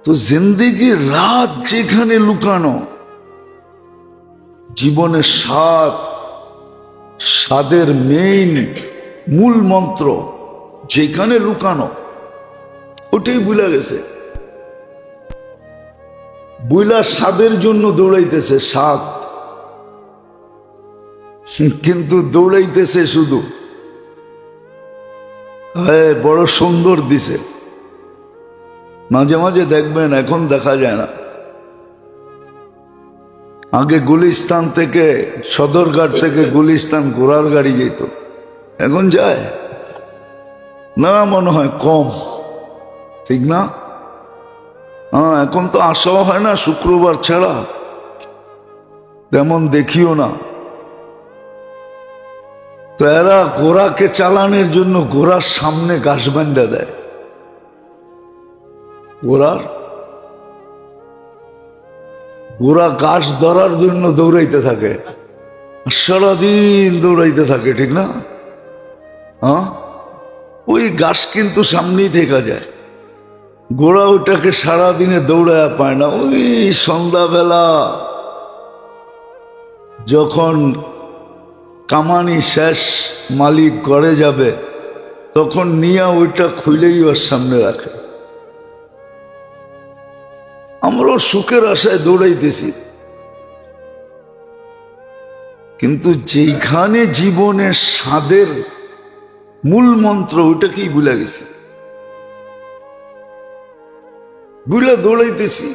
তো জিন্দেগির রাত যেখানে লুকানো, জীবনের স্বাদের মূল মন্ত্র যেখানে লুকানো, ওটাই ভুলে গেছে। বুইলা স্বাদের জন্য দৌড়াইতেছে, স্বাদ, কিন্তু দৌড়াইতেছে শুধু বড় সুন্দর দিছে। মাঝে মাঝে দেখবেন, এখন দেখা যায় না, আগে গুলিস্তান থেকে, সদরঘাট থেকে গুলিস্তান ঘোড়ার গাড়ি যেত, এখন যায় না, মনে হয় কম, ঠিক না? হ্যাঁ, এখন তো আসাও হয় না শুক্রবার ছাড়া, তেমন দেখিও না। তো এরা ঘোড়াকে চালানোর জন্য ঘোড়ার সামনে ঘাস বান্ধা দেয়, ঘোড়া ঘাস ধরার জন্য দৌড়াইতে থাকে, সারাদিন দৌড়াইতে থাকে, ঠিক না? হ্যাঁ, ওই ঘাস কিন্তু সামনেই থেকে যায়, ঘোড়া ওটাকে সারাদিনে দৌড়ায় পায় না। ওই সন্ধ্যাবেলা যখন কামানি শেষ, মালিক ঘরে যাবে, তখন নিয়ে ওইটা খুলেই ওর সামনে রাখে। আমরাও সুখের আশায় দৌড়াইতেছি, কিন্তু যেখানে জীবনের স্বাদের মূল মন্ত্র, ওইটাকেই ভুলে গেছি, ভুলে দৌড়াইতেছি।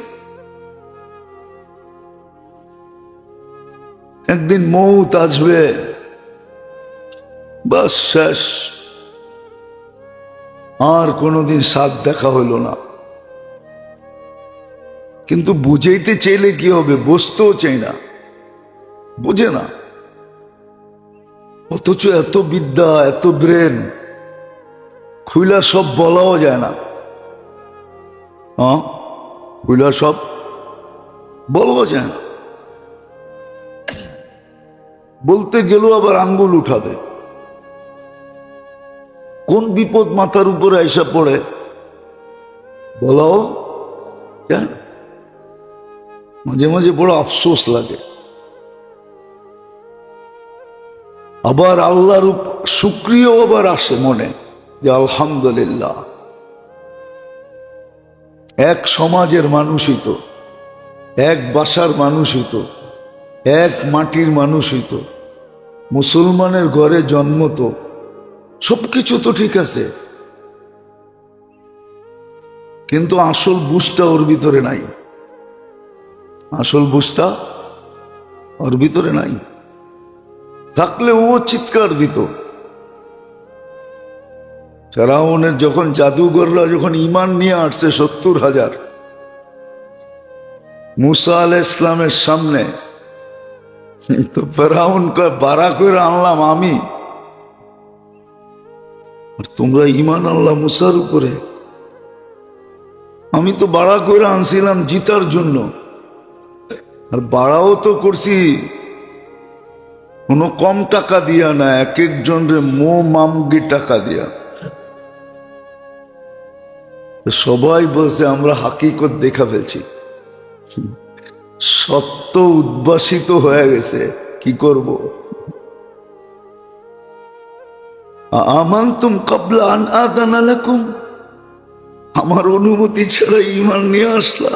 একদিন মৌত আসবে, বাস শেষ, আর কোনোদিন স্বাদ দেখা হইল না। কিন্তু বুঝাইতে চাইলে কি হবে, বুঝতেও চাই না, বুঝে না। অথচ এত বিদ্যা, এত ব্রেন, খুইলা সব বলাও যায় না। হ্যাঁ, খুইলা সব বলাও যায় না, বলতে গেলেও আবার আঙ্গুল উঠাবে। কোন বিপদ মাথার উপরে আইসা পড়ে বলাও যায় না। মাঝে মাঝে বড় আফসোস লাগে। আবার আল্লাহর শুকরিয়াও আবার আসে মনে, যে আলহামদুলিল্লাহ, এক সমাজের মানুষই তো, এক বাসার মানুষই তো, এক মাটির মানুষই তো, মুসলমানের ঘরে জন্ম, তো সবকিছু তো ঠিক আছে, কিন্তু আসল বুঝটা ওর ভিতরে নাই, আসল বুঝটা ওর ভিতরে নাই। থাকলে ও চিৎকার দিত। ফেরাউনের যখন জাদুঘররা যখন ঈমান নিয়ে আসছে 70,000 মুসা আলাইহিস ইসলামের সামনে, তো ফেরাউন কয়, বাড়া করে আনলাম আমি, আর তোমরা ঈমান আনলাম মুসার উপরে। আমি তো বাড়া করে আনছিলাম জিতার জন্য, আর বাড়াও তো করছি কোনো কম টাকা দিয়া না, এক একজনরে মামগি টাকা দিয়া। সবাই বলছে আমরা হাকিকত দেখা ফেলছি, সত্য উদ্ভাসিত হয়ে গেছে, কি করব? আমানতুম কাবলা আন আযানা লাকুম, আমার অনুমতি ছাড়া ঈমান নিয়ে আসলা।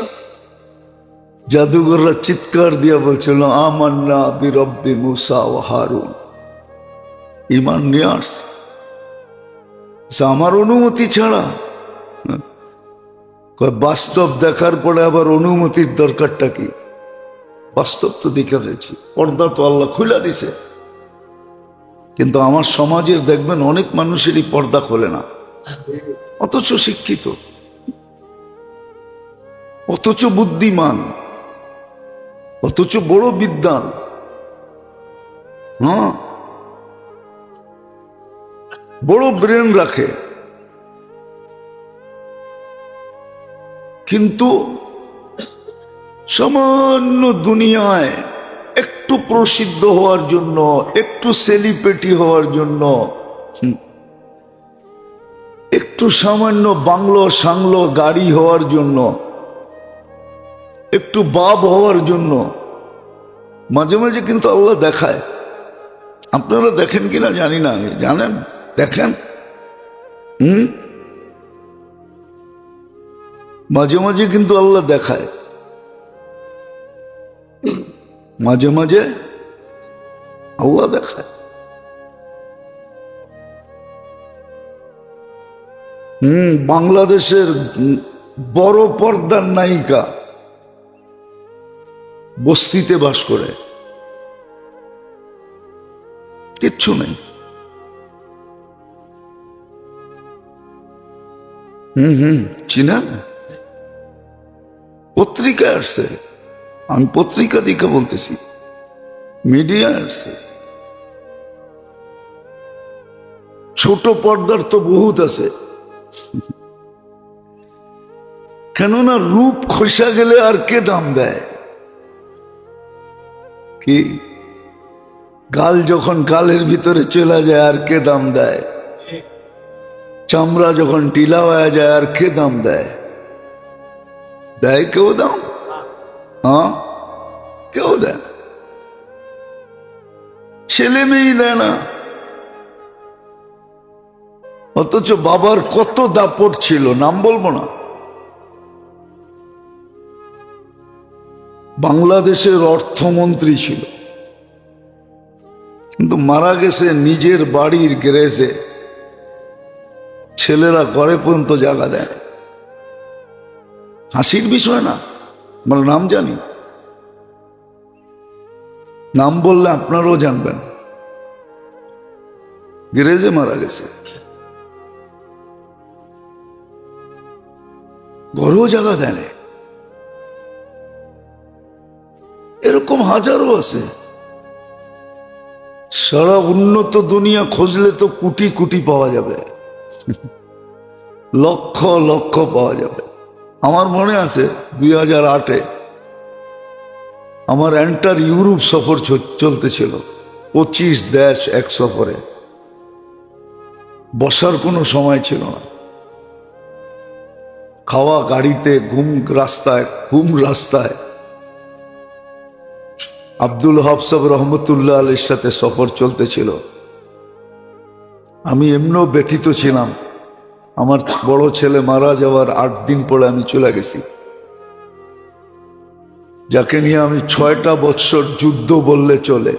জাদুঘররা চিৎকার দিয়া বলছিল, আমান্না বিরব্বি মুসা ওয়া হারুন, ঈমান নিয়ে আসছে আমার অনুমতি ছাড়া। বাস্তব দেখার পরে আবার অনুমতির দরকারটা কি? বাস্তব তো দেখে ফেলছি, পর্দা তো আল্লাহ খুলে দিছে, কিন্তু আমার সমাজের দেখবেন অনেক মানুষেরই পর্দা খোলে না, অথচ শিক্ষিত, অথচ বুদ্ধিমান, অথচ বড় বিদ্বান। হ্যাঁ, বড় ব্রেন রাখে, কিন্তু সামান্য দুনিয়ায় একটু প্রসিদ্ধ হওয়ার জন্য, একটু সেলিব্রিটি হওয়ার জন্য, একটু সামান্য বাংলো সাংলো গাড়ি হওয়ার জন্য একটু বাপ হওয়ার জন্য মাঝে মাঝে কিন্তু আল্লাহ দেখায়। আপনারা দেখেন কিনা জানি না, আমি জানেন দেখেন। মাঝে মাঝে কিন্তু আল্লাহ দেখায়, মাঝে মাঝে আল্লাহ দেখায়। বাংলাদেশের বড় পর্দার নায়িকা বস্তিতে বাস করে, কিচ্ছু নেই। চিনেন? পত্রিকায় আসছে, আমি পত্রিকা দিকে বলতেছি, মিডিয়ায় আসছে। ছোট পর্দার তো বহুত আছে, কেননা রূপ খসা গেলে আর কে দাম দেয়? কি গাল যখন গালের ভিতরে চলে যায় আর কে দাম দেয়? চামড়া যখন টিলা হয়ে যায় আর কে দাম দেয়? দেয় কেউ দাম? হ্যাঁ, কেউ দেয় না। ছেলে মেয়েই দেয় না। অথচ বাবার কত দাপট ছিল, নাম বলবো না। বাংলাদেশের অর্থমন্ত্রী ছিল, কিন্তু মারা গেছে নিজের বাড়ির গ্যারেজে। ছেলেরা ঘরে পর্যন্ত জায়গা দেয়। হাসির বিষয় না, আমরা নাম জানি, নাম বললে আপনারাও জানবেন। গ্যারেজে মারা গেছে, ঘরেও জায়গা দেয় না। এরকম হাজারো আছে। সারা উন্নত দুনিয়া খুঁজলে তো কোটি কোটি পাওয়া যাবে, লক্ষ লক্ষ পাওয়া যাবে। আমার মনে আছে 2008-এ আমার এন্টার ইউরোপ সফর চলতেছিল, 25 দেশ এক সফরে। বসার কোনো সময় ছিল না, খাওয়া গাড়িতে, ঘুম রাস্তায়, ঘুম রাস্তায়। আব্দুল হক সাহেব রহমতুল্লাহ আলীর সাথে সফর চলতেছিল। আমি এমনও ব্যথিত ছিলাম, আমার বড় ছেলে মারা যাওয়ার 8 দিন পরে আমি চলে গেছি, যাকে নিয়ে আমি 6টা বৎসর যুদ্ধ বললে চলে।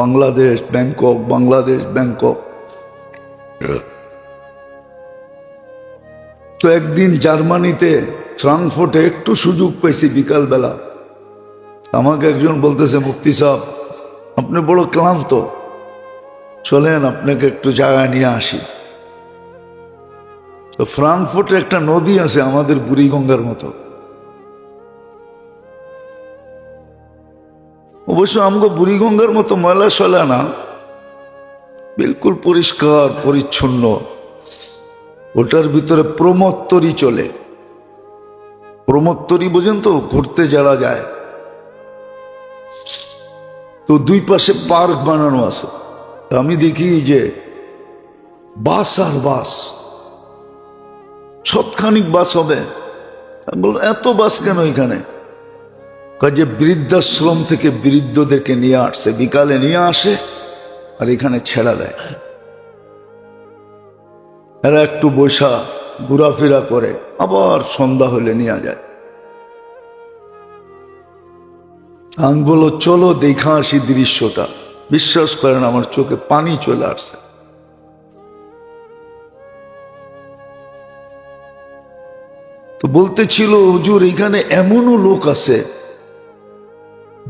Bangladesh Bangkok, Bangladesh Bangkok. তো একদিন জার্মানিতে ফ্রাঙ্কফুর্টে একটু সুযোগ পেয়েছি বিকালবেলা। আমাকে একজন বলতেছে, মুফতি সাহেব আপনি বড় ক্লান্ত, চলেন আপনাকে একটু জায়গায় নিয়ে আসি। তো ফ্রাঙ্কফুর্টে একটা নদী আছে আমাদের বুড়িগঙ্গার মতো। অবশ্য আমগো বুড়িগঙ্গার মতো ময়লা সয়লা না, বিলকুল পরিষ্কার পরিচ্ছন্ন। ওটার ভিতরে প্রমত্তরি চলে। প্রমত্তরি বোঝেন তো, ঘুরতে যারা যায়। তো 2 পাশে পার্ক বানানো আছে। আমি দেখি যে বাস আর বাস, সৎখানিক বাস হবে। এত বাস কেন এখানে? কাজে বৃদ্ধাশ্রম থেকে বৃদ্ধদেরকে নিয়ে আসছে, বিকালে নিয়ে আসে আর এখানে ছেড়া দেয়। এরা একটু বৈশা ঘোরাফেরা করে, আবার সন্ধ্যা হলে নিয়ে যায়। আমি বলো চলো দেখা আসি দৃশ্যটা। বিশ্বাস করেন আমার চোখে পানি চলে আসছে। তো বলতেছিল, হুজুর এখানে এমনও লোক আছে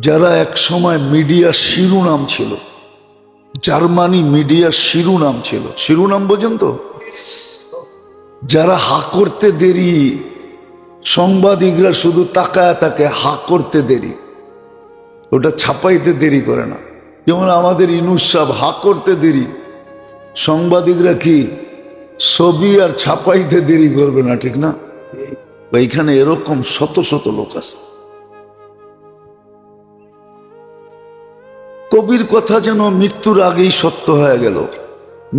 যারা এক সময় মিডিয়ার শিরোনাম ছিল। জার্মানি মিডিয়ার শিরোনাম ছিল। শিরোনাম বোঝেন তো? যারা হা করতে দেরি, সাংবাদিকরা শুধু তাকায় তাকে হা করতে দেরি, ওটা ছাপাইতে দেরি করে না। যেমন আমাদের ইনুস সাহেব হা করতে দেরি, সাংবাদিকরা কি ছবি আর ছাপাইতে দেরি করবে না, ঠিক না? এইখানে এরকম শত শত লোক আছে। কবির কথা যেন মৃত্যুর আগেই সত্য হয়ে গেল,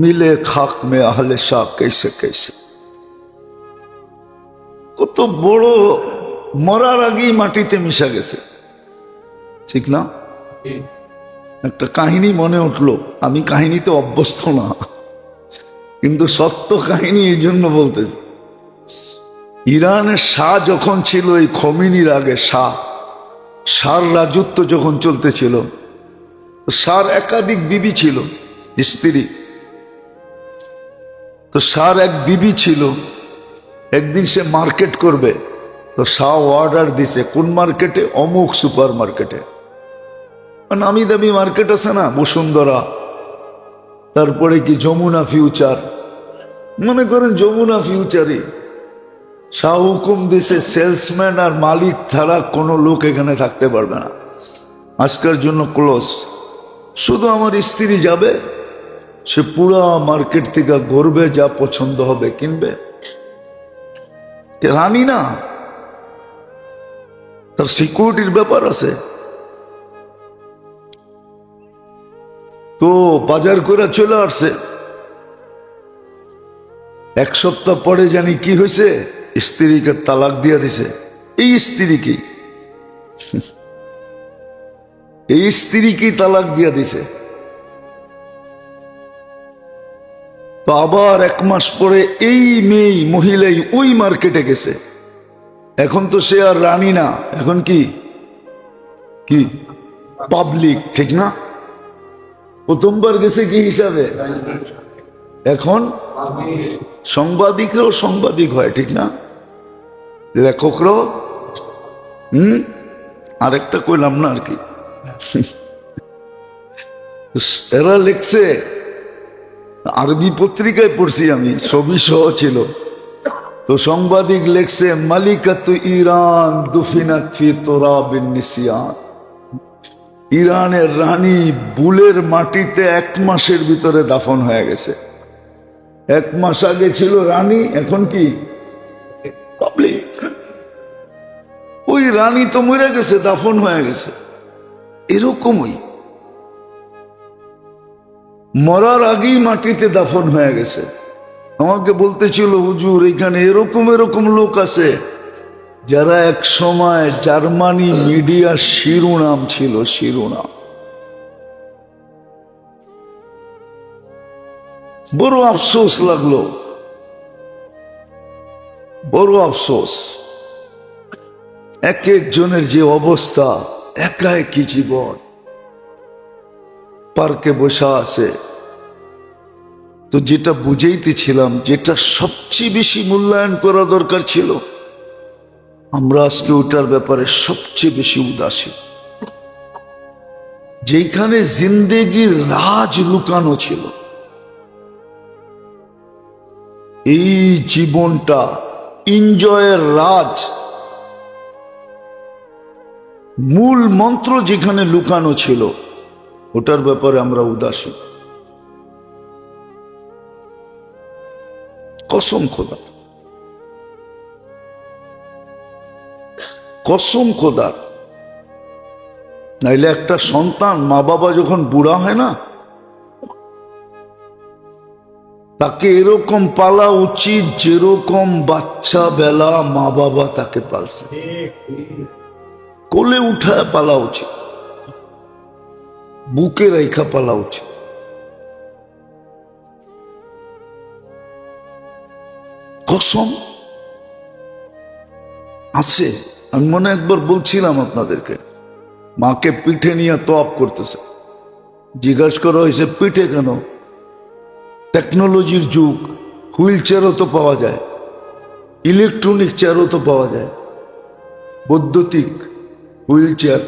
মিলে খাক মে আহলে শাহ কেসে কেসে। কত বড় মরার আগেই মাটিতে মিশা গেছে, ঠিক না? একটা কাহিনী মনে উঠলো, আমি কাহিনীতে অভ্যস্ত না, কিন্তু সত্য কাহিনী এই জন্য বলতেছি। ইরানের শাহ যখন ছিল, এই খমিনির আগে শাহর রাজত্ব যখন চলতেছিল, শাহর একাধিক বিবি ছিল, স্ত্রী। তো শাহর এক বিবি ছিল, একদিন সে মার্কেট করবে, তো শাহ অর্ডার দিছে কোন মার্কেটে? অমুক সুপার মার্কেটে। নামি দামি মার্কেট আছে না, বসুন্ধরা, তারপরে কি যমুনা ফিউচার, মনে করেন যমুনা ফিউচারই। শাহ হুকুম দিছে সেলসম্যান আর মালিক ছাড়া কোনো লোক এখানে থাকতে পারবে না, আজকের জন্য ক্লোজ। শুধু আমার স্ত্রী যাবে, সে পুরা মার্কেট থেকে ঘুরবে, যা পছন্দ হবে কিনবে। রানী না, তার সিকিউরিটির ব্যাপার আছে। তো বাজার করে চলে আসছে। এক সপ্তাহ পরে জানি কি হয়েছে, স্ত্রীকে তালাক দিয়ে দিছে। এই স্ত্রীকে তালাক দিয়ে দিছে। তো আবার এক মাস পরে এই মেয়ে মহিলাই ওই মার্কেটে গেছে। এখন তো সে আর রানী না, এখন কি কি পাবলিক, ঠিক না? প্রথমবার গেছে কি হিসাবে, এখন সাংবাদিকরাও সাংবাদিক হয়, ঠিক না? লেখকরাও। আরেকটা কইলাম না আর কি। এরা লিখছে, আরবি পত্রিকায় পড়ছি আমি, ছবি সহ ছিল। তো সাংবাদিক লিখছে, মালিকাতু ইরান দুফিনাত ফি তুরাবিন নিসিয়ান। ইরানের রানী বুলের মাটিতে 1 মাসের ভিতরে দাফন হয়ে গেছে। 1 মাস আগে ছিল রানী, এখন কি পাবলিক। ওই রানী তো মরে গেছে, দাফন হয়ে গেছে। এরকমই মরার আগেই মাটিতে দাফন হয়ে গেছে। আমাকে বলতেছিল, হুজুর এখানে এরকম এরকম লোক আছে যারা এক সময় জার্মানি মিডিয়ার শিরোনাম ছিল, শিরোনাম। বড় আফসোস লাগলো, বড় আফসোস। এক একজনের যে অবস্থা, একা একই জীবন, পার্কে বসা আছে। তো যেটা বুঝাইতেছিলাম, যেটা সবচেয়ে বেশি মূল্যায়ন করা দরকার ছিল, আমরা আজকে ওটার ব্যাপারে সবচেয়ে বেশি উদাসীন। যেখানে জিন্দেগির রাজ লুকানো ছিল, এই জীবনটা এনজয়ের রাজ, মূল মন্ত্র যেখানে লুকানো ছিল, ওটার ব্যাপারে আমরা উদাসীন। কসম খোদা, কসম খোদার। নাইলে একটা সন্তান, মা বাবা যখন বুড়া হয় না, তাকে এরকম পালা উচিত যেরকম বাচ্চা বেলা মা বাবা তাকে পালছে। কোলে উঠায় পালা উচিত, বুকে রেখা পালা উচিত। কসম আছে। আমি মনে একবার বলছিলাম আপনাদেরকে, মাকে পিঠে নিয়ে তওয়াব করতেছে। জিজ্ঞাসা করা হয়েছে পিঠে কেন? টেকনোলজির যুগ, হুইল চেয়ারও তো পাওয়া যায়, ইলেকট্রনিক চেয়ারও তো পাওয়া যায়, বৈদ্যুতিক wheel chair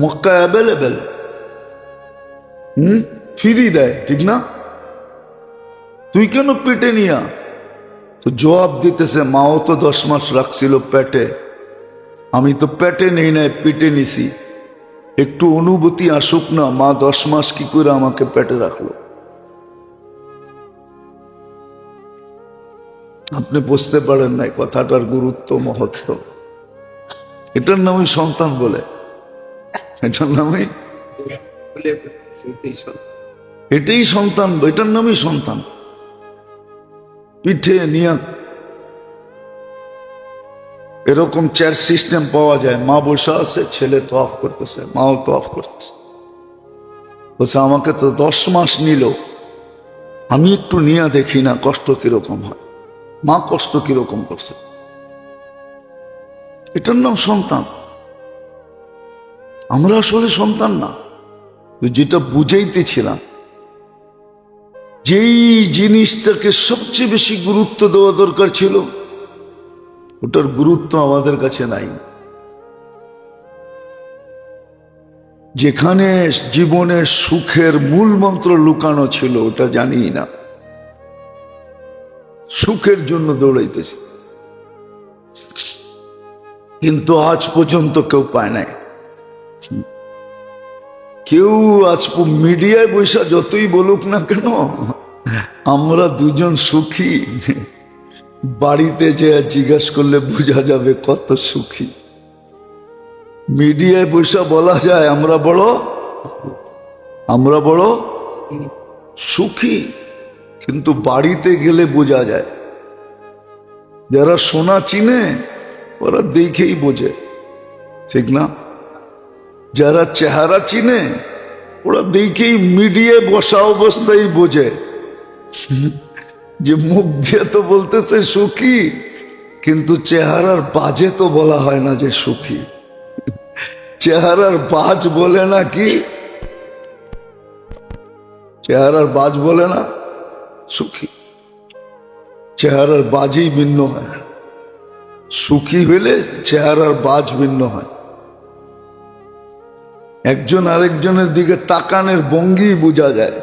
Mecca available. Free দেয়, ঠিক না? তুই কেন পেটে নিয়া? তো জবাব দিতেছে, মাও তো 10 মাস রাখছিল পেটে, আমি তো পেটে নেই নাই, পেটে নিছি। একটু অনুভূতি আসুক না, মা 10 মাস কি করে আমাকে পেটে রাখলো। আপনি বুঝতে পারেন নাই কথাটার গুরুত্ব, মহত্ব। এটার নামই সন্তান বলে, এটার নামই, এটাই সন্তান, এটার নামই সন্তান। পিঠে নিয়া এরকম চেয়ার সিস্টেম পাওয়া যায়, মা বসে আছে, ছেলে তোয়াফ করতেছে, মাও তোয়াফ করতেছে। বলছে আমাকে তো 10 মাস নিল, আমি একটু নিয়ে দেখি না কষ্ট কিরকম হয়। মা কষ্ট কিরকম করছে, এটার নাম সন্তান। আমরা আসলে সন্তান না, যেটা বুঝাইতেছিলাম, যেই জিনিসটাকে সবচেয়ে বেশি গুরুত্ব দেওয়া দরকার ছিল, ওটার গুরুত্ব আমাদের কাছে নাই। যেখানে জীবনের সুখের মূল মন্ত্র লুকানো ছিল, ওটা জানি না। সুখের জন্য দৌড়াইতেছি, কিন্তু আজ পর্যন্ত কেউ পায় নাই। কেউ আজ মিডিয়ায় বৈশা যতই বলুক না কেন, আমরা দুজন সুখী, বাড়িতে যে জিজ্ঞাসা করলে বোঝা যাবে কত সুখী। মিডিয়ায় বৈশা বলা যায় আমরা বড় সুখী, কিন্তু বাড়িতে গেলে বোঝা যায়। যারা সোনা চিনে ওরা দেখেই বোঝে, ঠিক না? যারা চেহারা চিনে ওরা দেখেই মিডিয়ায় বসা অবস্থায় বোঝে যে মুখ দিয়ে তো বলতেছে সুখী, কিন্তু চেহারার বাজে তো বলা হয় না যে সুখী। চেহারার বাজ বলে না কি, চেহারার বাজ বলে না সুখী। চেহারার বাজই ভিন্ন হয়, সুখী হইলে চেহারার বাজ ভিন্ন হয়। একজন আরেকজনের দিকে তাকানের ভঙ্গি বোঝা যায়।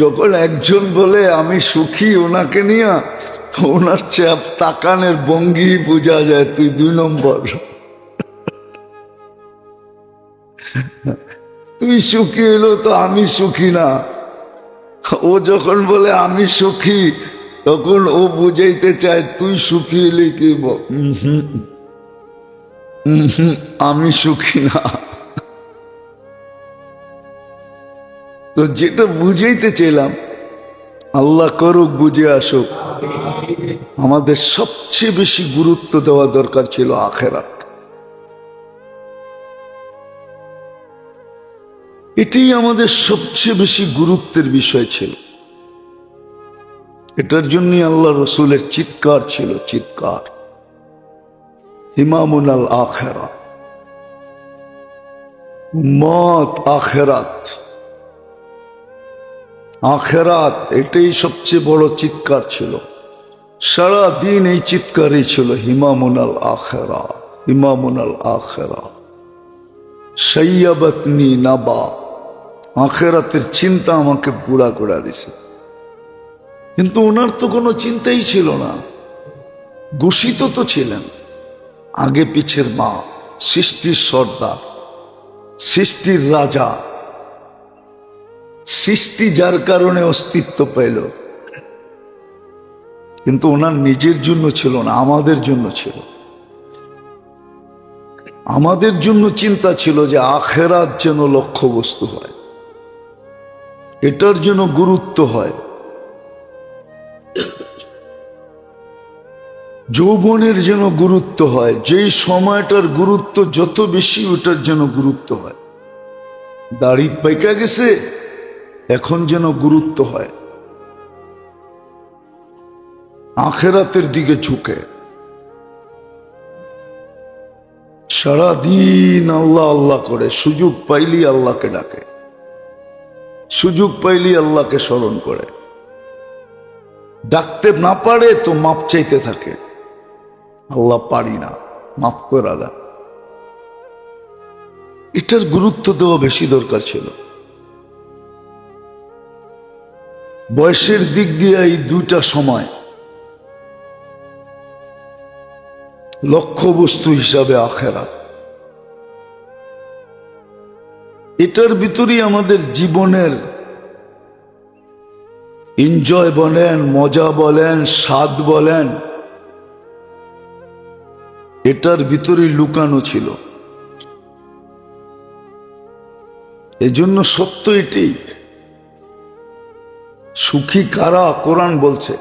যখন একজন বলে আমি সুখী ওনাকে নিয়ে, তো ওনার তাকানের ভঙ্গি বোঝা যায় তুই 2 নম্বর। তুই সুখী হইলো তো আমি সুখী না। ও যখন বলে আমি সুখী, তখন ও বুঝাইতে চায় তুই সুখী হইলে কি আমি সুখী না। তো যেটা বুঝাইতে চাইলাম, আল্লাহ করুক বুঝে আসুক, আমাদের সবচেয়ে বেশি গুরুত্ব দেওয়া দরকার ছিল আখিরাত। এটাই আমাদের সবচেয়ে বেশি গুরুত্বের বিষয় ছিল। এটার জন্যই আল্লাহ রসুলের চিৎকার ছিল, চিৎকার, ইমামুল আখিরা, উম্মত আখিরাত, আখিরাত, এটাই সবচেয়ে বড় চিৎকার ছিল। সারা দিন এই চিৎকারই ছিল, ইমামুল আখিরা, ইমামুল আখিরা, সাইয়াবাতনি নাবা। আখিরাতের চিন্তা আমাকে বুড়া করে দিছে। কিন্তু ওনার তো কোনো চিন্তাই ছিল না। ঘোষিত তো ছিলেন আগে পিছের মা, সৃষ্টির সর্দার, সৃষ্টির রাজা, সৃষ্টি যার কারণে অস্তিত্ব পেল। কিন্তু ওনার নিজের জন্য ছিল না, আমাদের জন্য ছিল। আমাদের জন্য চিন্তা ছিল যে আখিরাত যেন লক্ষ্যবস্তু হয়, এটার যেন গুরুত্ব হয়। যৌবনের যেন গুরুত্ব হয়, যেই সময়টার গুরুত্ব যত বেশি ওটার যেন গুরুত্ব হয়। দাড়ি পাইকা গেছে, এখন যেন গুরুত্ব হয় আখিরাতের দিকে ঝুঁকে। সারাদিন আল্লাহ আল্লাহ করে, সুযোগ পাইলি আল্লাহকে ডাকে, সুযোগ পাইলি আল্লাহকে স্মরণ করে। ডাকতে না পারে তো মাপ চাইতে থাকে, আল্লাহ পারি না, মাফ করে দেন। এটার গুরুত্ব দেওয়া বেশি দরকার ছিল। বয়সের দিক দিয়ে এই 2টা সময় লক্ষ্যবস্তু হিসাবে আখিরাত। এটার ভিতরেই আমাদের জীবনের এনজয় বলেন, মজা বলেন, স্বাদ বলেন, এটার ভিতরেই লুকানো ছিল। এজন্য সত্য এটি, সুখী কারা কোরআন বলছে,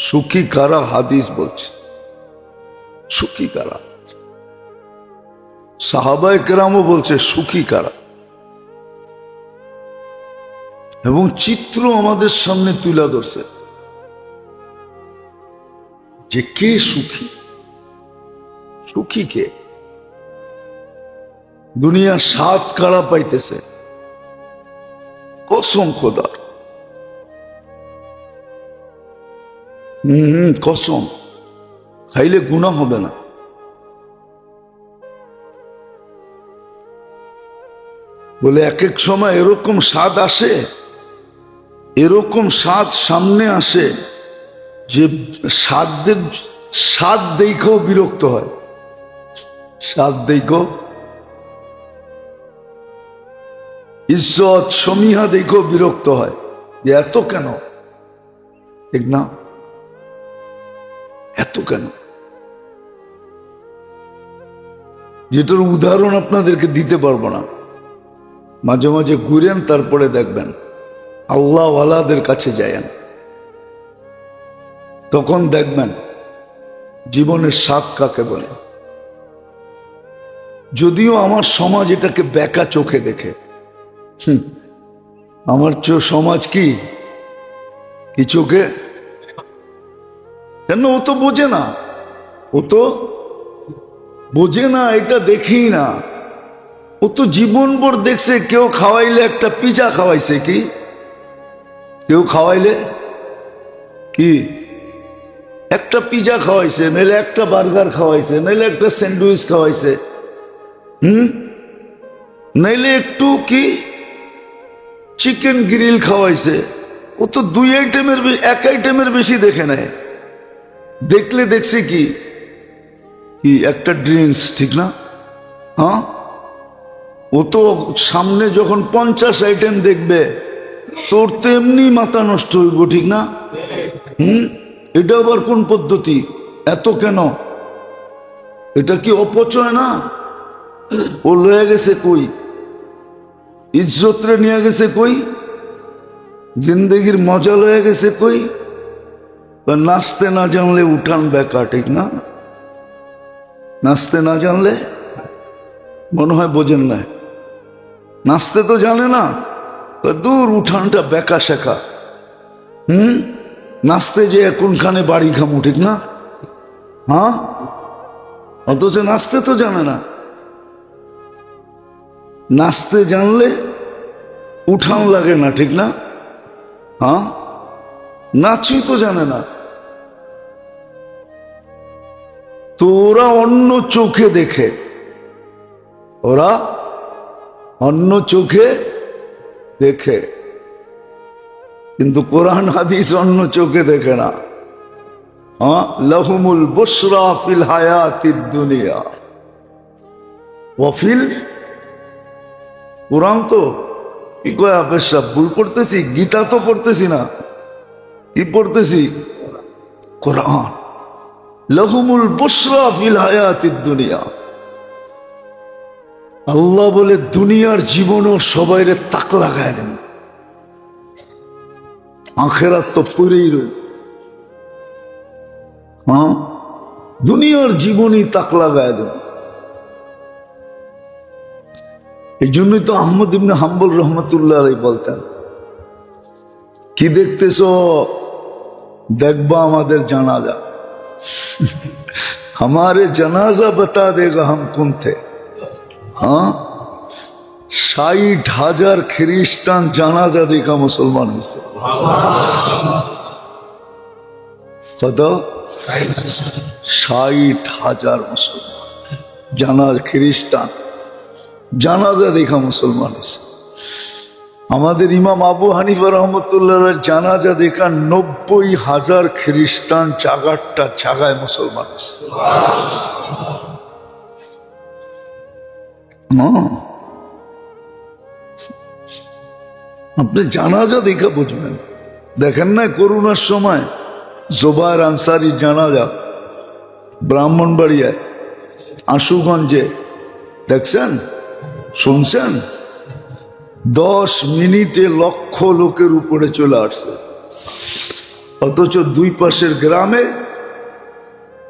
সুখী কারা হাদিস বলছে। সুখী কারা? সাহাবায়ে কেরামও বলছে সুখী কারা, এবং চিত্র আমাদের সামনে তুলে ধরছে যে কে সুখী। সুখী কে? দুনিয়ার স্বাদ কারা পাইতেছে? কসম খোদার, কসম, খাইলে গুনাহ হবে না। বলে এক এক সময় এরকম স্বাদ আসে, এরকম স্বাদ সামনে আসে যে স্বাদ দেখেও বিরক্ত হয়। স্বাদ দেখেও, ইজ্জত সমীহা দেখেও বিরক্ত হয় যে এত কেন, ঠিক না? এত কেন? যেটার উদাহরণ আপনাদেরকে দিতে পারবো না। মাঝে মাঝে ঘুরেন, তারপরে দেখবেন আল্লাহওয়ালাদের কাছে যায়েন, তখন দেখবেন জীবনের স্বাদ কাকে বলে। যদিও আমার সমাজ এটাকে বেকা চোখে দেখে। আমার সমাজ কি চোখে? কেন? ও তো বোঝে না, ও তো বোঝে না, এটা দেখেই না। ও তো জীবনভর দেখছে কেউ খাওয়াইলে একটা পিজা খাওয়াইছে, কি কেউ খাওয়াইলে কি একটা পিজা খাওয়াইছে, নাইলে একটা বার্গার খাওয়াইছে, নাইলে একটা স্যান্ডউইচ খাওয়াইছে, নাইলে একটু কি চিকেন গ্রিল খাওয়াইছে। ও তো দুই আইটেমের, এক আইটেমের বেশি দেখে নেয়। দেখলে দেখছে কি একটা ড্রিঙ্কস, ঠিক না? হ্যাঁ, ও তো সামনে যখন 50 আইটেম দেখবে, তোর তো এমনি মাথা নষ্ট হইব, ঠিক না? এটা আবার কোন পদ্ধতি? এত কেন? এটা কি অপচয় না? ও লয়ে গেছে কই? ইজ্জত রে নিয়ে গেছে কই? জিন্দগির মজা লয়ে গেছে কই? নাচতে না জানলে উঠান বেকা, ঠিক না? নাচতে না জানলে, মনে হয় বোঝেন না, নাচতে তো জানে না, দূর উঠানটা বেকা শেখা। নাচতে যে কোনখানে বাড়ি খামু, ঠিক না? হ্যাঁ, অথচ নাচতে তো জানে না। নাচতে জানলে উঠান লাগে না, ঠিক না? হ্যাঁ, নাচই তো জানে না। তো ওরা অন্য চোখে দেখে, ওরা অন্য চোখে দেখে, কিন্তু কোরআন হাদিস অন্য চোখে দেখে না। লাহুমুল বুশরা ফিল হায়াতিদ দুনিয়া ওয়া ফিল, কোরআন তো কি কয়? আবেশা ভুল পড়তেছি, গীতা তো পড়তেছি না, কি পড়তেছি? কোরআন। লাহুমুল বুশরা ফিল হায়াতিদ দুনিয়া। আল্লাহ বলে দুনিয়ার জীবনও সবাইরে তাক লাগায় দেন, আখেরাত তো পুরেই রইল। হ্যাঁ, দুনিয়ার জীবনই তাক লাগায় দেন। এই জন্যই তো আহমদ ইবনে হাম্বল রহমতুল্লাহ আলাইহি বলতেন, কি দেখতেছ? দেখবা আমাদের জানাজা। हमारे जनाजा बता देगा हम कौन थे। हाँ, 60,000 খ্রিস্টান জানাজা দেখা মুসলমান হয়েছে। কত? 60,000 মুসলমান জানাজা, খ্রিস্টান জানাজা দেখা মুসলমান হয়েছে। আমাদের ইমাম আবু হানিফা রহমতুল্লাহ জানাজা দেখা 90,000 খ্রিস্টান জাগারটা জাগায় মুসলমান হয়েছে। আপনি জানাজা দেখা বুঝবেন। দেখেন না করোনার সময় জোবায়ের আনসারি জানাজা ব্রাহ্মণবাড়িয়ায়, আশুগঞ্জে, দেখছেন, শুনছেন? 10 মিনিটে লক্ষ লোকের উপরে চলে আসছে, অথচ দুই পাশের গ্রামে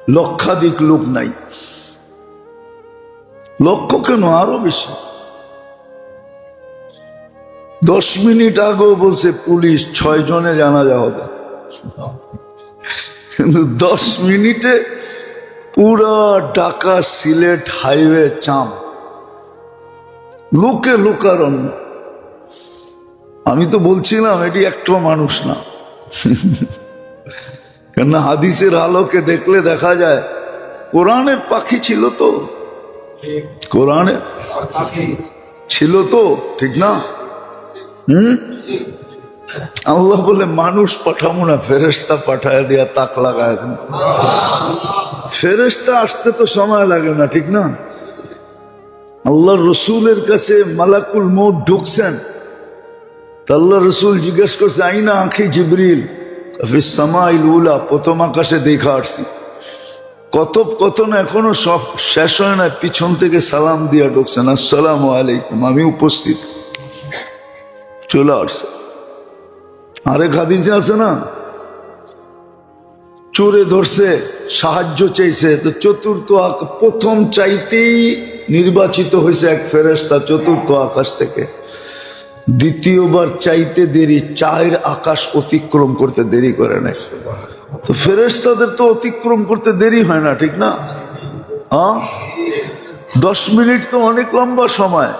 লক্ষাধিক লোক নাই, লক্ষ কেন, আরো বেশি। 10 মিনিট আগেও বলছে পুলিশ 6 জনে জানাজা হবে, কিন্তু 10 মিনিটে পুরা ঢাকা সিলেট হাইওয়ে চাম, লোকে লোকারণ্য। আমি তো বলছিলাম এটি একটাও মানুষ না, কেননা হাদিসের আলোকে দেখলে দেখা যায় কোরআনের পাখি ছিল তো, কোরআনের ছিল তো, ঠিক না? আল্লাহ বলে মানুষ পাঠাবো না, ফেরেশতা পাঠায় দিয়া তাক লাগায় দেন। ফেরেশতা আসতে তো সময় লাগে না, ঠিক না? আল্লাহ রসুলের কাছে মালাকুল মউত ঢুকছেন, আল্লাহ রসুল জিজ্ঞেস করছে আইনা আঁখি জিবরিল, সামাইল উলা, প্রথম আকাশে দেখা আসছি। কথোপকথন এখনো সব শেষ হয় না, পিছন থেকে সালাম দিয়া ঢুকছেন, আসসালামু আলাইকুম, আমি উপস্থিত, চলে আসছে। আরেক হাদিসে আছে না, চোরে ধরছে, সাহায্য চাইছে, তো চতুর্থ প্রথম চাইতেই নির্বাচিত হয়েছে এক ফেরেশতা চতুর্থ আকাশ থেকে। দ্বিতীয়বার চাইতে দেরি, 4 আকাশ অতিক্রম করতে দেরি করে নাই। তো ফেরেশতাদের তো অতিক্রম করতে দেরি হয় না, ঠিক না? 10 মিনিট তো অনেক লম্বা সময়।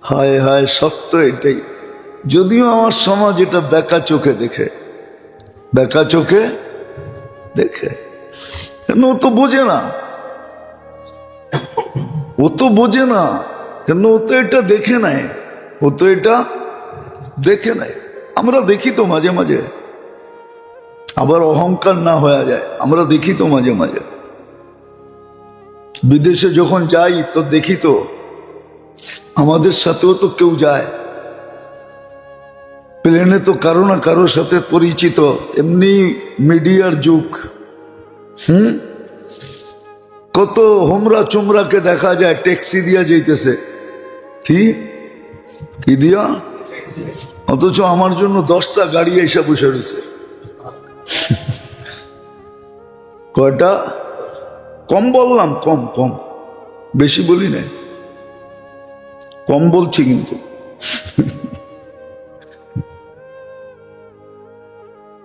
হায় হায়, সত্য এটাই। যদিও আমার সমাজ এটা বেকা চোখে দেখে, বেকা চোখে দেখে, কেন ও তো বোঝে না, ও তো বোঝে না, কেন ও তো এটা দেখে নাই, ও তো এটা দেখে নাই। আমরা দেখি তো মাঝে মাঝে, আবার অহংকার না হয়ে যায়, আমরা দেখি তো মাঝে মাঝে। বিদেশে যখন যাই তো দেখি তো, আমাদের সাথেও তো কেউ যায়, প্লেনে তো কারো না কারোর সাথে পরিচিত। এমনি মিডিয়ার যুগ, কত হোমরা চুমরাকে দেখা যায় ট্যাক্সি দিয়া যাইতেছে, কি কি দিয়া, অথচ আমার জন্য 10টা গাড়ি এসে বসে রয়েছে। কয়টা? কম বললাম, কম কম, বেশি বলি নাই, কম বলছি কিন্তু।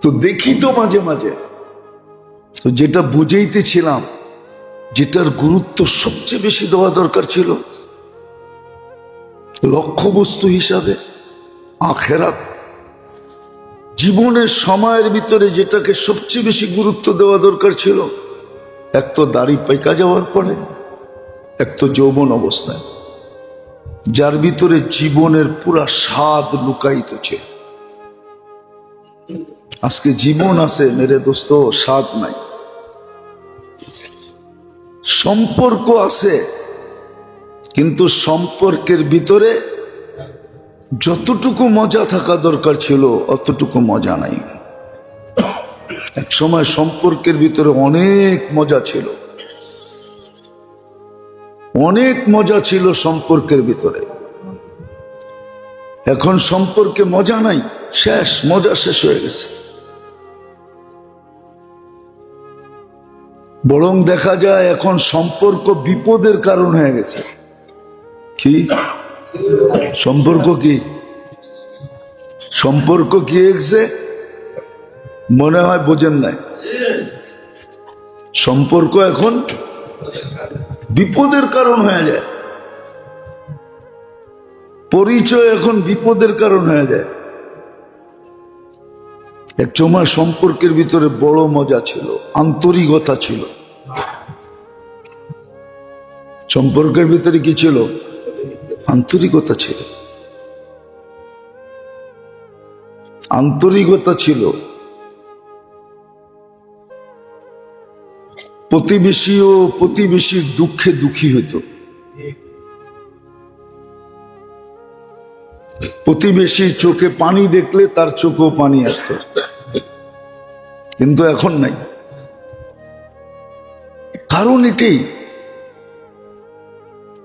তো দেখি তো মাঝে মাঝে, তো যেটা বুঝাইতেছিলাম, যেটার গুরুত্ব সবচেয়ে বেশি দেওয়া দরকার ছিল লক্ষ্যবস্তু হিসাবে, আখেরাত, জীবনের সময়ের ভিতরে যেটাকে সবচেয়ে বেশি গুরুত্ব দেওয়া দরকার ছিল, এক তো দাড়ি পাইকা যাওয়ার পরে, এক তো যৌবন অবস্থায়, যার ভিতরে জীবনের পুরা স্বাদ লুকায়িত ছিল। আজকে জীবন আছে মেরে দোস্ত, স্বাদ নাই। সম্পর্ক আছে, কিন্তু সম্পর্কের ভিতরে যতটুকু মজা থাকা দরকার ছিল অতটুকু মজা নাই। এক সময় সম্পর্কের ভিতরে অনেক মজা ছিল, অনেক মজা ছিল সম্পর্কের ভিতরে। এখন সম্পর্কে মজা নাই, শেষ, মজা শেষ হয়ে গেছে। বরং দেখা যায় এখন সম্পর্ক বিপদের কারণ হয়ে গেছে। কি সম্পর্ক? কি সম্পর্ক কি হয়েছে? মনে হয় বোঝেন নাই। সম্পর্ক এখন বিপদের কারণ হয়ে যায়, পরিচয় এখন বিপদের কারণ হয়ে যায়। এক সময় সম্পর্কের ভিতরে বড় মজা ছিল, আন্তরিকতা ছিল। সম্পর্কের ভিতরে কি ছিল? আন্তরিকতা ছিল, আন্তরিকতা ছিল। প্রতিবেশীও প্রতিবেশীর দুঃখে দুঃখী হইত, প্রতিবেশীর চোখে পানি দেখলে তার চোখেও পানি আসত, কিন্তু এখন নাই। কারণ এটাই,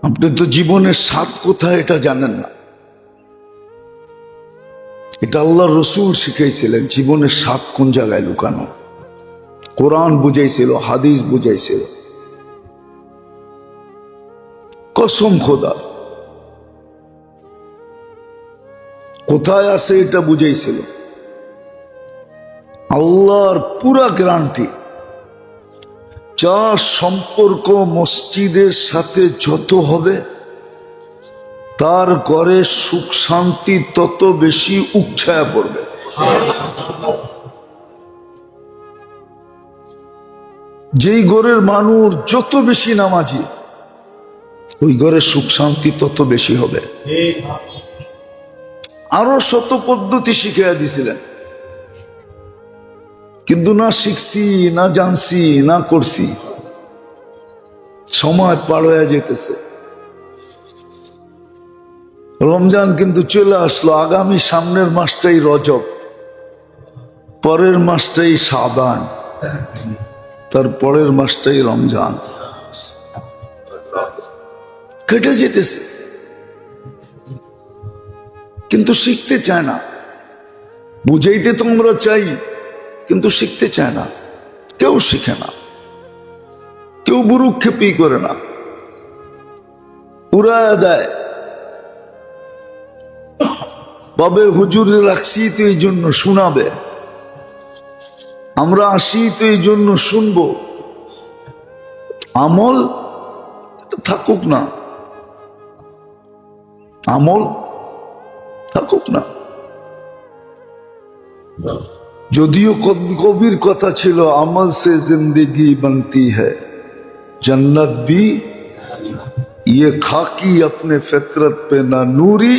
আপনি তো জীবনের স্বাদ কোথায় এটা জানেন না। এটা আল্লাহ রসুল শিখাইছিলেন, জীবনের স্বাদ কোন জায়গায় লুকানো। কোরআন বুঝাইছিল, হাদিস বুঝাইছিল, কসম খোদা কোথায় আছে এটা বুঝাইছিল। আল্লাহর পুরা গ্যারান্টি, যার সম্পর্ক মসজিদের সাথে যত হবে তার ঘরে সুখ শান্তি তত বেশি উচ্ছায়া পড়বে। যেই ঘরের মানুষ যত বেশি নামাজি, ওই ঘরে সুখ শান্তি তত বেশি হবে। আরো শত পদ্ধতি শিখিয়ে দিছিলেন, কিন্তু না শিখছি, না জানছি, না করছি। সময় পার হয়ে যেতেছে। রমজান কিন্তু চলে আসলো। আগামী সামনের মাসটাই রজব, পরের মাসটাই শাবান, তার পরের মাসটাই রমজান। কেটে যেতেছে, কিন্তু শিখতে চায় না। বুঝাইতে তো আমরা চাই, কিন্তু শিখতে চায় না। কেউ শিখে না, কেউ বুরুক্ষেপই করে না, উড়ায় দেয়। বাবে হুজুরে রাখছি তো এই জন্য শোনাবে, আমরা আসি তো এই জন্য শুনবো। আমল থাকুক না, আমল থাকুক না। যদিও কবির কথা ছিল, আমল সে জিंदगी बनती है जन्नत भी, ये खाकी अपने फितरत पे ना नूरी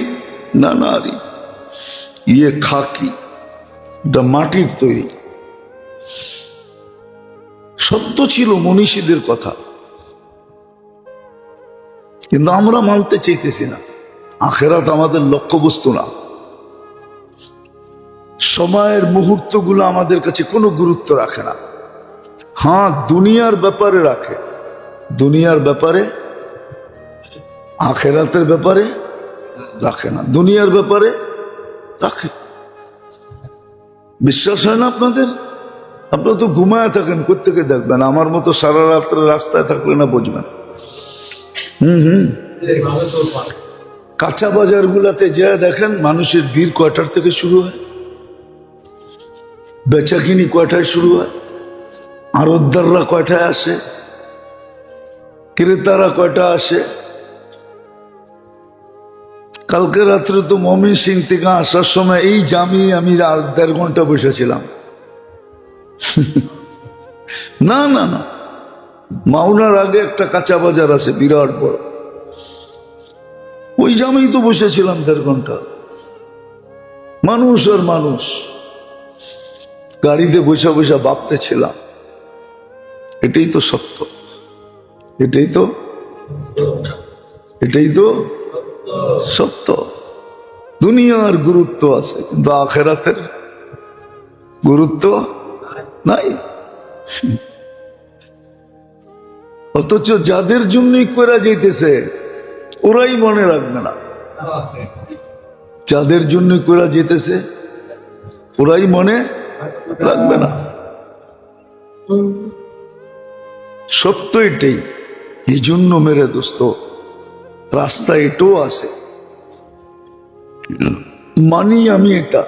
না নারী। ইয়ে খাকি, এটা মাটির তৈরি। সত্য ছিল মনীষীদের কথা, কিন্তু আমরা মানতে চাইতেছি না। আখেরাত আমাদের লক্ষ্যবস্তু না। সময়ের মুহূর্তগুলো আমাদের কাছে কোনো গুরুত্ব রাখে না। হ্যাঁ, দুনিয়ার ব্যাপারে রাখে, দুনিয়ার ব্যাপারে, আখেরাতের ব্যাপারে রাখে না। দুনিয়ার ব্যাপারে রাখে। বিশ্বাস হয় না আপনাদের? আপনারা তো ঘুমায় থাকেন, কোত্থেকে দেখবেন? আমার মতো সারা রাত্রে রাস্তায় থাকলে না বুঝবেন। কাঁচা বাজার গুলাতে যা দেখেন, মানুষের ভিড় কয়টার থেকে শুরু হয়, বেচাকিনি কয়টায় শুরু হয়, আড়তদাররা কয়টায় আসে, ক্রেতারা কয়টা আসে। কালকে রাত্রে তো মমিন সিং থেকে আসার সময় এই জামি আমি 1.5 ঘন্টা বসেছিলাম। না না না, মাওনার আগে একটা কাঁচা বাজার আছে বিরাট বড়, ওই জামেই তো বসেছিলাম 1.5 ঘন্টা। মানুষ আর মানুষ, গাড়িতে বসে বসে ভাবতেছিলাম, এটাই তো সত্য, এটাই তো সত্য। দুনিয়ার গুরুত্ব আছে, কিন্তু আখেরাতের গুরুত্ব নাই। অথচ যাদের জন্যই করা যাইতেছে ওরাই মনে রাখবে না। যাদের জন্য করা যেতেছে ওরাই মনে রাখবে না। সত্য এটাই। এই জন্য মেরে দোস্ত, রাস্তা এটাও আছে, মানি আমি এটা।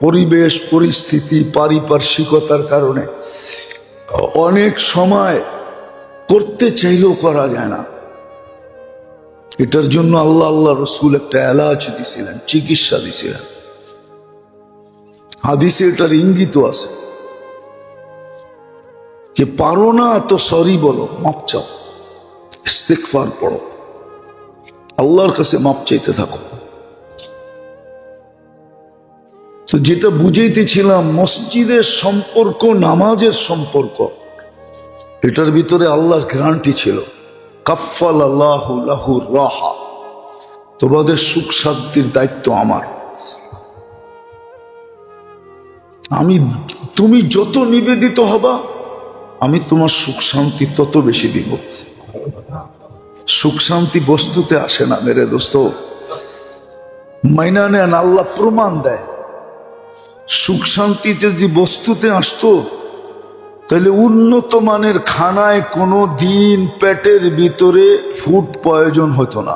পরিবেশ পরিস্থিতি পারিপার্শ্বিকতার কারণে অনেক সময় করতে চাইলেও করা যায় না। এটার জন্য আল্লাহ রসুল একটা এলাচ দিছিলেন, চিকিৎসা দিছিলেন। হাদিসে এটার ইঙ্গিত আছে যে পারো না তো সরি বলো, মাপ চাও, ইস্তিগফার পড়ো, আল্লাহর কাছে মাপ চাইতে থাকো। তো যেটা বুঝাইতেছিলাম, মসজিদের সম্পর্ক, নামাজের সম্পর্ক, এটার ভিতরে আল্লাহর গ্যারান্টি ছিল। কাফাল আল্লাহু লাহু রাহা, তোমাদের সুখ শান্তির দায়িত্ব আমার। তুমি যত নিবেদিত হবা, আমি তোমার সুখ শান্তি তত বেশি দিব। সুখ শান্তি বস্তুতে আসে না মেরে দোস্ত, মাইনা নেন। আল্লাহ প্রমাণ দেয়, সুখ শান্তিতে যদি বস্তুতে আসতো তাহলে উন্নত মানের খানায় কোনো দিন পেটের ভিতরে ফুড প্রয়োজন হতো না।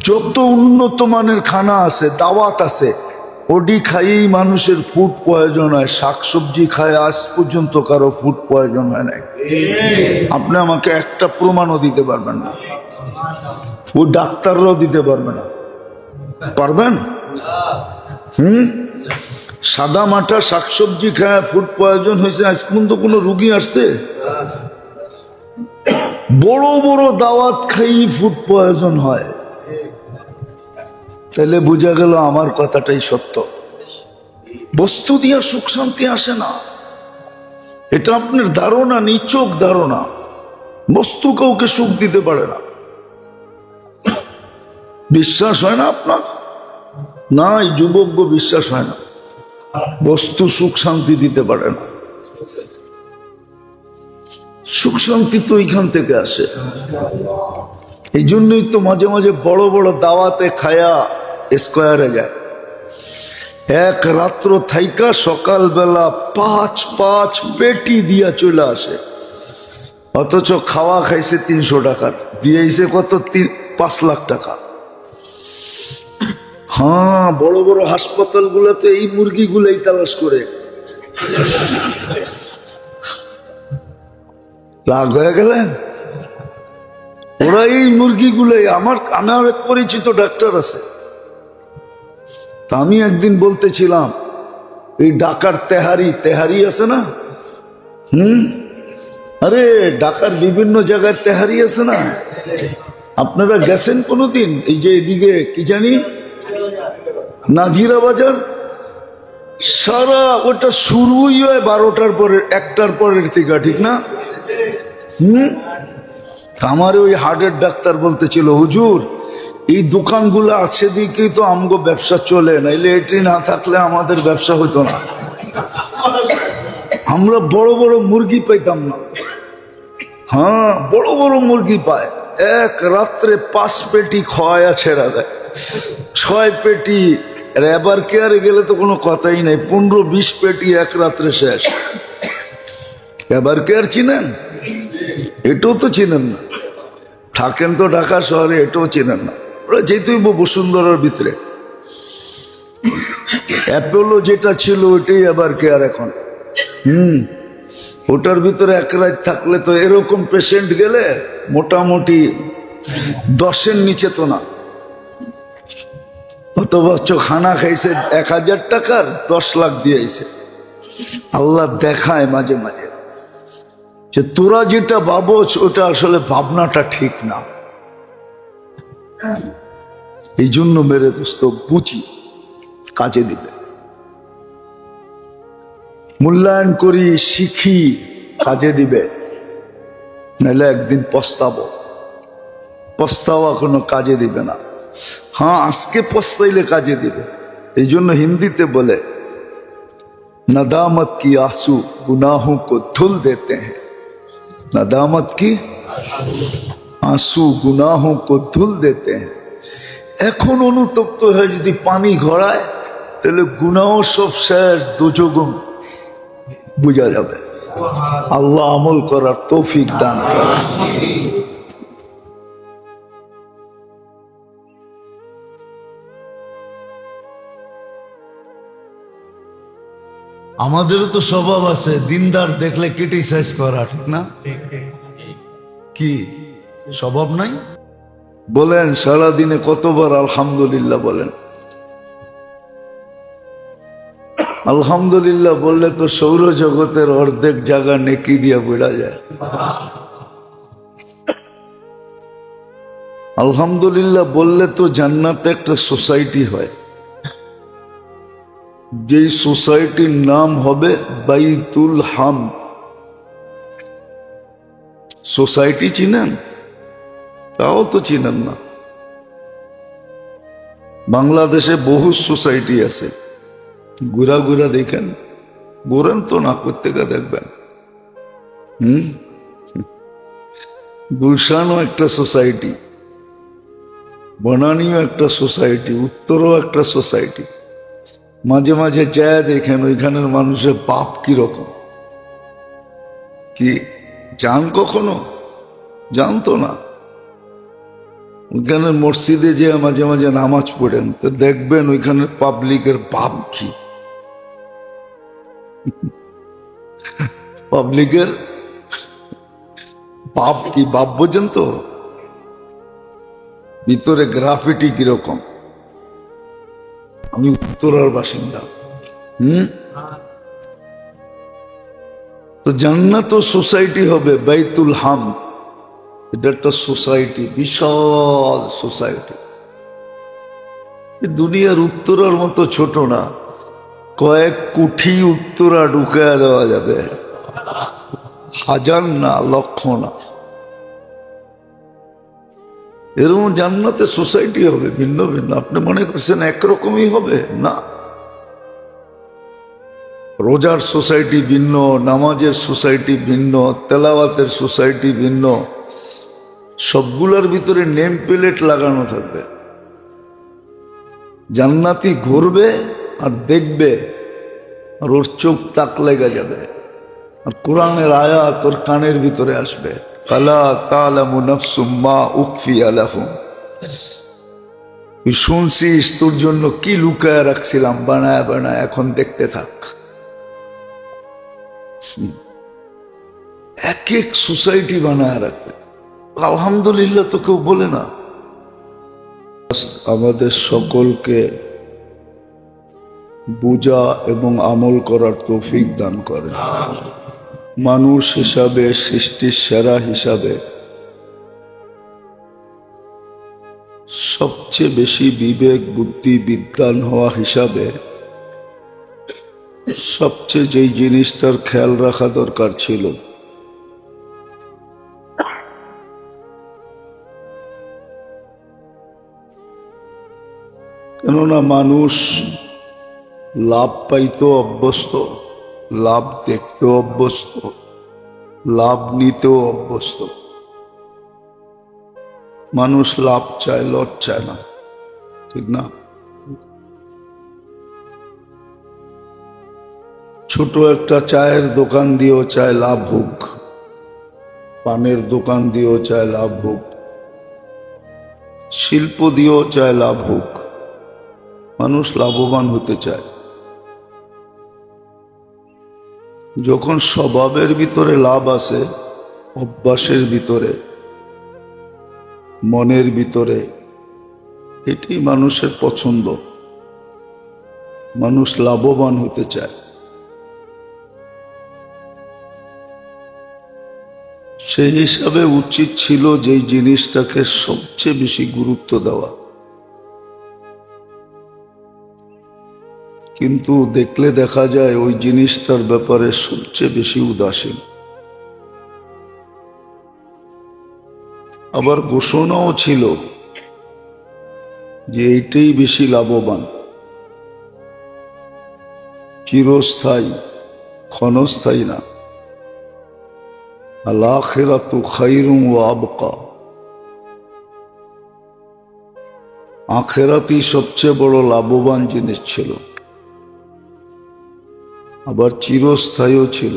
যত উন্নত মানের খানা আছে, দাওয়াত আছে, ওডি খাইয়েই মানুষের ফুড প্রয়োজন হয়। শাকসবজি খায় আজ পর্যন্ত কারো ফুড প্রয়োজন হয় নাই। আপনি আমাকে একটা প্রমাণও দিতে পারবেন না, ও ডাক্তাররাও দিতে পারবে না। পারবেন? সাদা মাটা শাকসবজি খায় ফুড প্রয়োজন হয়েছে আজ পর্যন্ত কোন রুগী আসছে? বড় বড় দাওয়াত খাই ফুড প্রয়োজন হয়। তাহলে বোঝা গেল আমার কথাটাই সত্য। বস্তু দিয়া সুখ শান্তি আসে না, এটা আপনার ধারণা, নিচক ধারণা। বস্তু কাউকে সুখ দিতে পারে না। বিশ্বাস হয় না আপনার? না, এই যুবক বিশ্বাস হয় না। বস্তু সুখ শান্তি দিতে পারে না। সুখ শান্তি তো এইখান থেকে আসে। এই জন্যই তো মাঝে মাঝে বড় বড় দাওয়াতে খায়া স্কোয়ারে যায়, এক রাত্র থাইকা সকালবেলা পাঁচ পেটি দিয়া চলে আসে, অথচ খাওয়া খাইছে 300 টাকার, দিয়েছে কত? 5 লাখ টাকা। হ্যাঁ, বড় বড় হাসপাতাল গুলাতে এই মুরগি গুলাই তালাশ করে। রাগ হয়ে গেলেন? ওরা এই মুরগি গুলাই, আমার এক পরিচিত ডাক্তার আছে, তা আমি একদিন বলতেছিলাম এই ঢাকার তেহারি আছে না? আরে ঢাকার বিভিন্ন জায়গায় তেহারি আছে না? আপনারা গেছেন কোনোদিন? এই যে এদিকে কি জানি নাজিরা বাজার, সারা ওটা শুরুই হয় 12টার পরে, 1টার পরের থেকে, ঠিক না? আমার ওই হার্টের ডাক্তার বলতেছিল, হুজুর এই দোকানগুলো আছে দিকেই তো আমগো ব্যবসা চলে, নাইলে এটি না থাকলে আমাদের ব্যবসা হইতো না। আমরা বড় বড় মুরগি পাইতাম না। হ্যাঁ, বড় বড় মুরগি পায়, এক রাত্রে 5 পেটি খাওয়ায়া ছেড়া দেয়, 6 পেটি। এবার কেয়ারে গেলে তো কোনো কথাই নাই, 15-20 পেটি এক রাত্রে শেষ। এবার কেয়ার চিনেন? এটাও তো চিনেন না। থাকেন তো ঢাকা শহরে, এটাও চিনেন না। ওরা যেতেই বসুন্ধরার ভিতরে অ্যাপোলো যেটা ছিল ওইটাই এবার কেয়ার এখন। ওটার ভিতরে এক রাত থাকলে তো এরকম পেশেন্ট গেলে মোটামুটি 10-এর নিচে তো না। অথচ খানা খাইছে 1000 টাকার, 10 লাখ দিয়েছে। আল্লাহ দেখায় মাঝে মাঝে যে তোরা যেটা ভাবছ ওটা আসলে ভাবনাটা ঠিক না। এই জন্য মেরে দোস্ত বুঝি, কাজে দিবে। মূল্যায়ন করি, শিখি, কাজে দিবে, নাহলে একদিন পস্তাওয়া কোনো কাজে দিবে না। হ্যাঁ, আজকে পস্তাইলে কাজে দিবে। এই জন্য হিন্দিতে বলে नदामत की आंसू गुनाहों को धुल देते हैं। नदामत की आंसू गुनाहों को धुल देते हैं। এখন অনুতপ্ত হয়ে যদি পানি ঘড়ায় তাহলে গুনাহ সব শেষ, দুজগুম বুঝা যাবে। আল্লাহ আমল করার তৌফিক দান করেন। আমাদেরও তো স্বভাব আছে দিনদার দেখলে ক্রিটিসাইজ করা, ঠিক না? কি স্বভাব নাই? বলেন সারাদিনে কতবার আলহামদুলিল্লাহ বলেন? আলহামদুলিল্লাহ বললে তো সৌরজগতের অর্ধেক জায়গা নেকি দিয়া বেড়া যায়। আলহামদুলিল্লাহ বললে তো জান্নাতে একটা সোসাইটি হয়, যেই সোসাইটির নাম হবে বাইতুল হামদ। সোসাইটি চিনেন? তাও তো চিনেন না। বাংলাদেশে বহু সোসাইটি আছে, ঘুরা ঘুরা দেখেন। ঘুরেন তো না, প্রত্যেকে দেখবেন। গুলশানও একটা সোসাইটি, বনানীও একটা সোসাইটি, উত্তরও একটা সোসাইটি। মাঝে মাঝে যায় দেখেন ওইখানের মানুষের পাপ কিরকম, কি যান কখনো? জানতো না। ওইখানে মসজিদে যে মাঝে মাঝে নামাজ পড়েন তো দেখবেন ওইখানের পাবলিকের পাপ কি। পাবলিকের পাপ কি, বাপ বোঝেন তো? ভিতরে গ্রাফিটি কিরকম। আমি উত্তরার বাসিন্দা। তো জান্নাত সোসাইটি হবে বাইতুল হাম, এটা একটা সোসাইটি, বিশাল সোসাইটি। দুনিয়ার উত্তরার মতো ছোট না, কয়েক কোটি উত্তরা ঢুকায়া দেওয়া যাবে, হাজার না, লক্ষ না। এরকম জান্নাতে সোসাইটি হবে ভিন্ন ভিন্ন। আপনি মনে করছেন একরকমই হবে? না। রোজার সোসাইটি ভিন্ন, নামাজের সোসাইটি ভিন্ন, তেলাওয়াতের সোসাইটি ভিন্ন। সবগুলোর ভিতরে নেম প্লেট লাগানো থাকবে। জান্নাতি ঘুরবে আর দেখবে, আর ওর চোখ তাক লেগে যাবে, আর কোরআনের আয়াত ওর কানের ভিতরে আসবে। ফালা তা'লামু নাফসুম মা উখফিয়া লাহুম। তুই শুনছিস, তোর জন্য কি লুকায় রাখছিলাম বানায় বানায়, এখন দেখতে থাক। এক এক সোসাইটি বানায় রাখবে। আলহামদুলিল্লাহ তো কেউ বলে না। আমাদের সকলকে বুঝা এবং আমল করার তৌফিক দান করেন। মানুষ হিসাবে, সৃষ্টির সেরা হিসাবে সবচেয়ে বেশি বিবেক বুদ্ধি বিদ্বান হওয়া হিসাবে সবচেয়ে যেই জিনিসটার খেয়াল রাখা দরকার ছিল, কেননা মানুষ লাভ পাইতেও অভ্যস্ত, লাভ দেখতেও অভ্যস্ত, লাভ নিতেও অভ্যস্ত। মানুষ লাভ চায়, লস চায় না, ঠিক না? ছোট একটা চায়ের দোকান দিয়েও চায় লাভ হোক, পানের দোকান দিয়েও চায় লাভ হোক, শিল্প দিয়েও চায় লাভ হোক। মানুষ লাভবান হতে চায়। যখন স্বভাবের ভিতরে লাভ আসে, অভ্যাসের ভিতরে, মনের ভিতরে, এটি মানুষের পছন্দ। মানুষ লাভবান হতে চায়। সেই হিসাবে উচিত ছিল যেই জিনিসটাকে সবচেয়ে বেশি গুরুত্ব দেওয়া, কিন্তু দেখলে দেখা যায় ওই জিনিসটার ব্যাপারে সবচেয়ে বেশি উদাসীন। আবার ঘোষণাও ছিল যে এইটাই বেশি লাভবান, চিরস্থায়ী, ক্ষণস্থায়ী না। আল আখিরাতু খায়রুন ওয়া আবকা। আখিরাতই সবচেয়ে বড় লাভবান জিনিস ছিল, আবার চিরস্থায়ীও ছিল।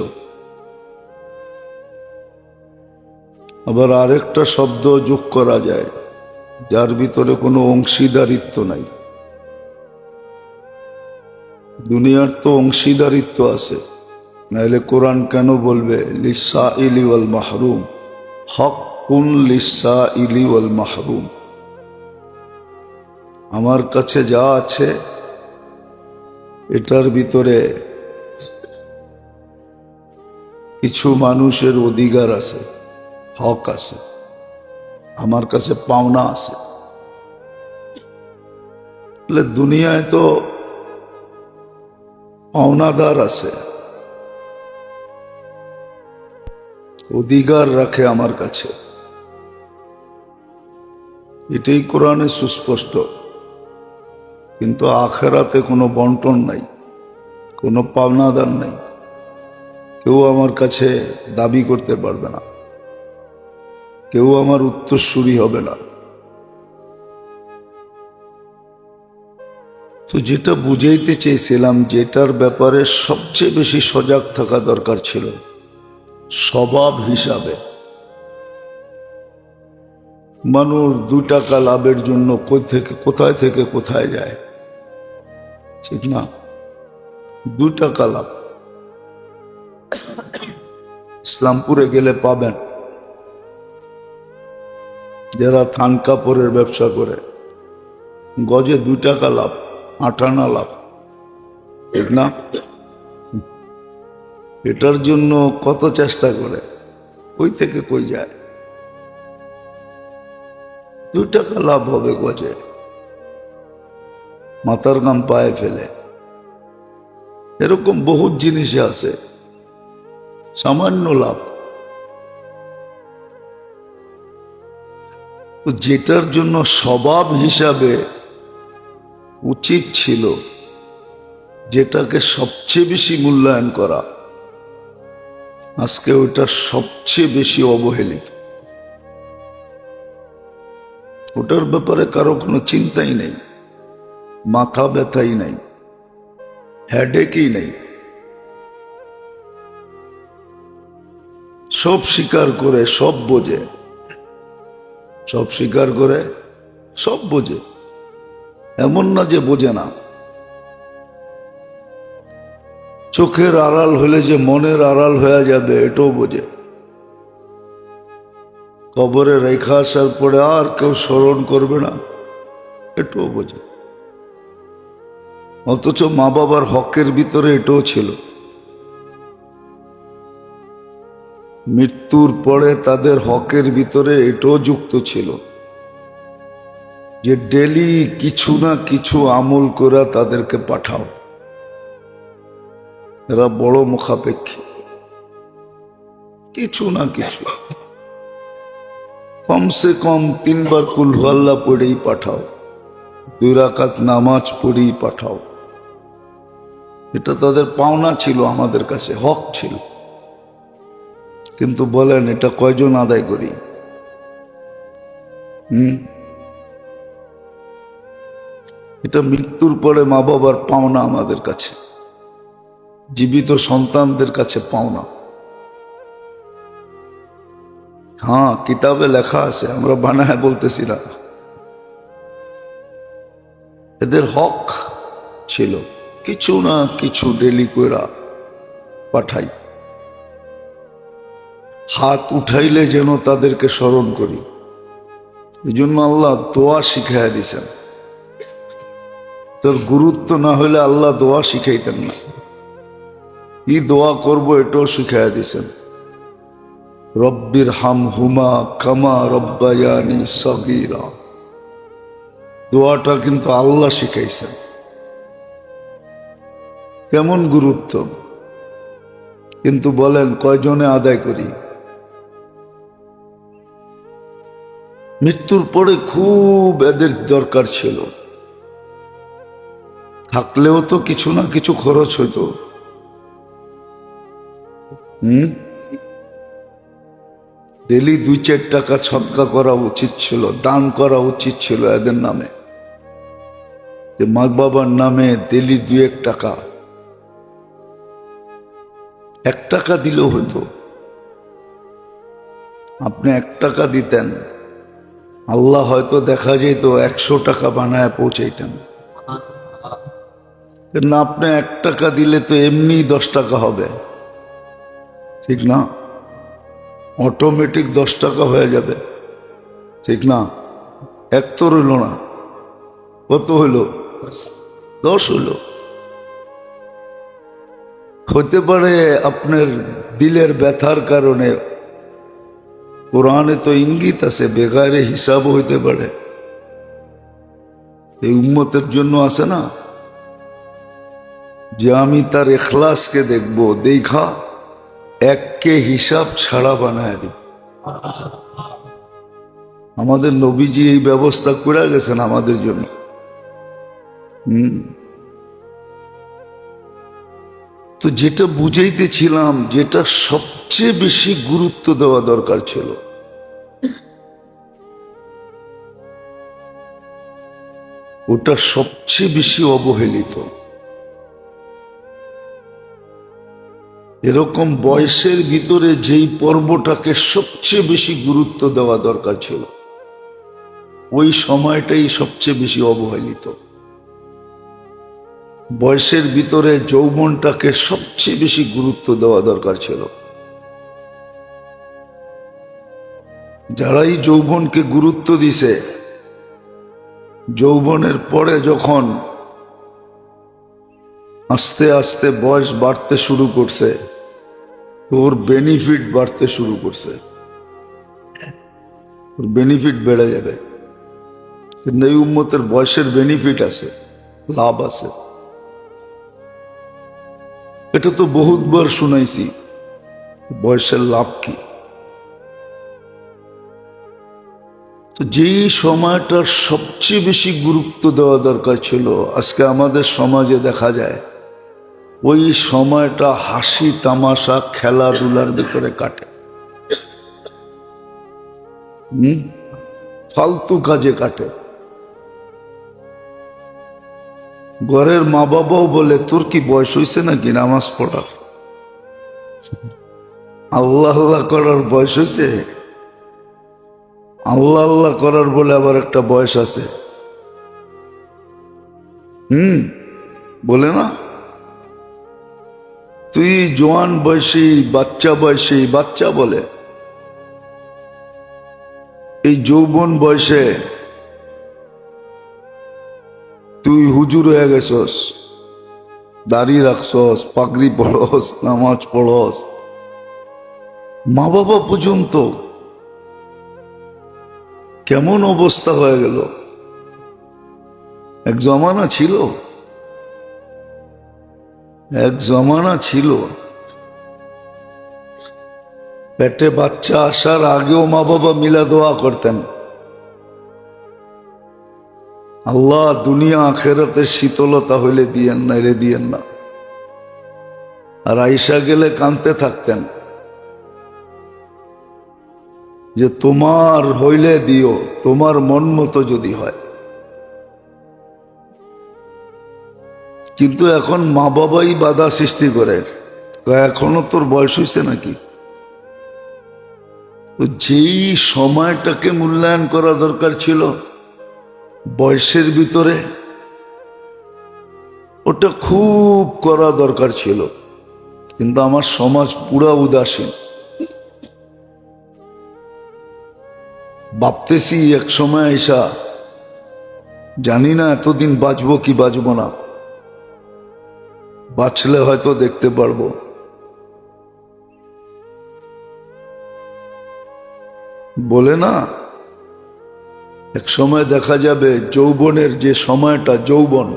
আবার আরেকটা শব্দ যোগ করা যায়, যার ভিতরে কোনো অংশীদারিত্ব নাই। দুনিয়ার তো অংশীদারিত্ব আছে, নাহলে কোরআন কেন বলবে লিসাইলি ওয়াল মাহরুম, হকুন লিসাইলি ওয়াল মাহরুম। আমার কাছে যা আছে এটার ভিতরে কিছু মানুষের অধিকার আছে, হক আছে, আমার কাছে পাওনা আছে। দুনিয়ায় তো পাওনাদার আছে, অধিকার রাখে আমার কাছে, এটাই কোরআনে সুস্পষ্ট। কিন্তু আখিরাতে কোনো বন্টন নাই, কোনো পাওনাদার নাই। কেউ আমার কাছে দাবি করতে পারবে না, কেউ আমার উত্তরসূরি হবে না। তো যেটা বুঝাইতে চেয়েছিলাম, যেটার ব্যাপারে সবচেয়ে বেশি সজাগ থাকা দরকার ছিল, স্বভাব হিসাবে মানুষ 2 টাকা লাভের জন্য কোথায় থেকে কোথায় যায়, ঠিক না? 2 টাকা লাভ ইসলামপুরে গেলে পাবেন, যারা থান কাপড়ের ব্যবসা করে গজে 2 টাকা লাভ, 8 আনা লাভ, ঠিক না? এটার জন্য কত চেষ্টা করে, কই থেকে কই যায়। 2 টাকা লাভ হবে গজে, মাথার গাম পায়ে ফেলে। এরকম বহুত জিনিস আছে, সামান্য লাভ। তো যেটার জন্য স্বভাব হিসাবে উচিত ছিল যেটাকে সবচেয়ে বেশি মূল্যায়ন করা, আজকে ওটা সবচেয়ে বেশি অবহেলিত। ওটার ব্যাপারে কারো কোনো চিন্তাই নেই, মাথা ব্যথাই নাই, হেডেকই নেই। সব স্বীকার করে, সব বোঝে, সব স্বীকার করে, সব বোঝে, এমন না যে বোঝে না। চোখের আড়াল হলে যে মনের আড়াল হয়ে যাবে এটাও বোঝে। কবরে রেখা আসার পরে আর কেউ স্মরণ করবে না এটাও বোঝে। অথচ মা বাবার হকের ভিতরে এটাও ছিল। মৃত্যুর পরে তাদের হকের ভিতরে এটাও যুক্ত ছিল যে ডেলি কিছু না কিছু আমল করে তাদেরকে পাঠাও। এরা বড় মুখাপেক্ষী, কিছু না কিছু কমসে কম 3 বার কুল হু আল্লাহ পড়েই পাঠাও, 2 রাকাত নামাজ পড়েই পাঠাও। এটা তাদের পাওনা ছিল, আমাদের কাছে হক ছিল। কিন্তু বলেন এটা কয়জন আদায় করি? এটা মৃত্যুর পরে মা বাবার পাওনা আমাদের কাছে, জীবিত সন্তানদের কাছে পাওনা। হ্যাঁ, কিতাবে লেখা আছে, আমরা বানায় বলতেছি না। এদের হক ছিল কিছু না কিছু ডেলি কইরা পাঠাই। হাত উঠাইলে যেন তাদেরকে স্মরণ করি। এই জন্য আল্লাহ দোয়া শিখাইয়া দিছেন। তোর গুরুত্ব না হইলে আল্লাহ দোয়া শিখাইতেন না। কি দোয়া করব এটাও শিখাইয়া দিছেন। রব্বির হাম হুমা কামা রব্বায়ানি সগীরা, দোয়াটা কিন্তু আল্লাহ শিখাইছেন। কেমন গুরুত্ব, কিন্তু বলেন কয়জনে আদায় করি? মৃত্যুর পরে খুব এদের দরকার ছিল, থাকলেও তো কিছু না কিছু খরচ হইতো। ডেলি 2-4 টাকা সদকা করা উচিত ছিল, দান করা উচিত ছিল এদের নামে। যে মা বাবার নামে ডেলি 2-1 টাকা, 1 টাকা দিলেও হতো। আপনি 1 টাকা দিতেন, আল্লাহ হয়তো দেখা যেত 100 টাকা বানায় পৌঁছাইতেন। না, আপনি 1 টাকা দিলে তো এমনি 10 টাকা হবে, ঠিক না? অটোমেটিক 10 টাকা হয়ে যাবে, ঠিক না? 1 তো রইল না, কত হইল? 10 হইল। হতে পারে আপনার দিলের ব্যথার কারণে, কোরআনে তো ইঙ্গিত আছে বেগারে হিসাবও হইতে পারে। এই উম্মতের জন্য আছে না যে আমি তার ইখলাসকে দেখব, দেখা এককে হিসাব ছাড়া বানায় দিব। আমাদের নবীজি এই ব্যবস্থা করে গেছেন আমাদের জন্য। তো যেটা বুঝাইতেছিলাম, যেটা সবচেয়ে বেশি গুরুত্ব দেওয়া দরকার ছিল, ওটা সবচেয়ে বেশি অবহেলিত। এরকম বয়সের ভিতরে যেই পর্বটাকে সবচেয়ে বেশি গুরুত্ব দেওয়া দরকার ছিল, ওই সময়টাই সবচেয়ে বেশি অবহেলিত। বয়সের ভিতরে যৌবনটাকে সবচেয়ে বেশি গুরুত্ব দেওয়া দরকার ছিল। যারাই যৌবনকে গুরুত্ব দিছে, যৌবনের পরে যখন আস্তে আস্তে বয়স বাড়তে শুরু করছে, তোর বেনিফিট বাড়তে শুরু করছে, তোর বেনিফিট বেড়ে যাবে। কিন্তু এই উম্মতের বয়সের বেনিফিট আছে, লাভ আছে। এটা তো বহুতবার শুনাইছি, বয়সের লাভ কি। তো যেই সময়টার সবচেয়ে বেশি গুরুত্ব দেওয়া দরকার ছিল, আজকে আমাদের সমাজে দেখা যায় ওই সময়টা হাসি তামাশা খেলাধুলার ভিতরে কাটে, ফালতু কাজে কাটে। ঘরের মা বাবাও বলে, তোর কি বয়স হয়েছে নাকি নামাজ পড়ার, আল্লাহ আল্লাহ করার বয়স হয়েছে? আল্লাহ আল্লাহ করার বলে আবার একটা বয়স আছে। বলে না, তুই জোয়ান বয়সী বাচ্চা বলে। এই যৌবন বয়সে তুই হুজুর হয়ে গেছস, দাড়ি রাখছস, পাগড়ি পড়স, নামাজ পড়স, মা বাবা পর্যন্ত কেমন অবস্থা হয়ে গেল। এক জমানা ছিল পেটে বাচ্চা আসার আগেও মা বাবা মিলা দোয়া করতেন, আল্লাহ দুনিয়া আখেরাতের শীতলতা হইলে দিয়েন না, রে দিয়েন না। আর আইসা গেলে কাঁদতে থাকতেন যে তোমার হইলে দিও, তোমার মন মতো যদি হয়। কিন্তু এখন মা বাবাই বাধা সৃষ্টি করে, এখনো তোর বয়স হয়েছে নাকি। তো যেই সময়টাকে মূল্যায়ন করা দরকার ছিল বয়সের ভিতরে, ওটা খুব করা দরকার ছিল। কিন্তু আমার সমাজ পুরা উদাসীন। ভাবতেছি এক সময় এসা, জানি না এতদিন বাঁচবো কি বাঁচবো না, বাঁচলে হয়তো দেখতে পারবো। বলে না, এক সময় দেখা যাবে যৌবনের যে সময়টা, যৌবন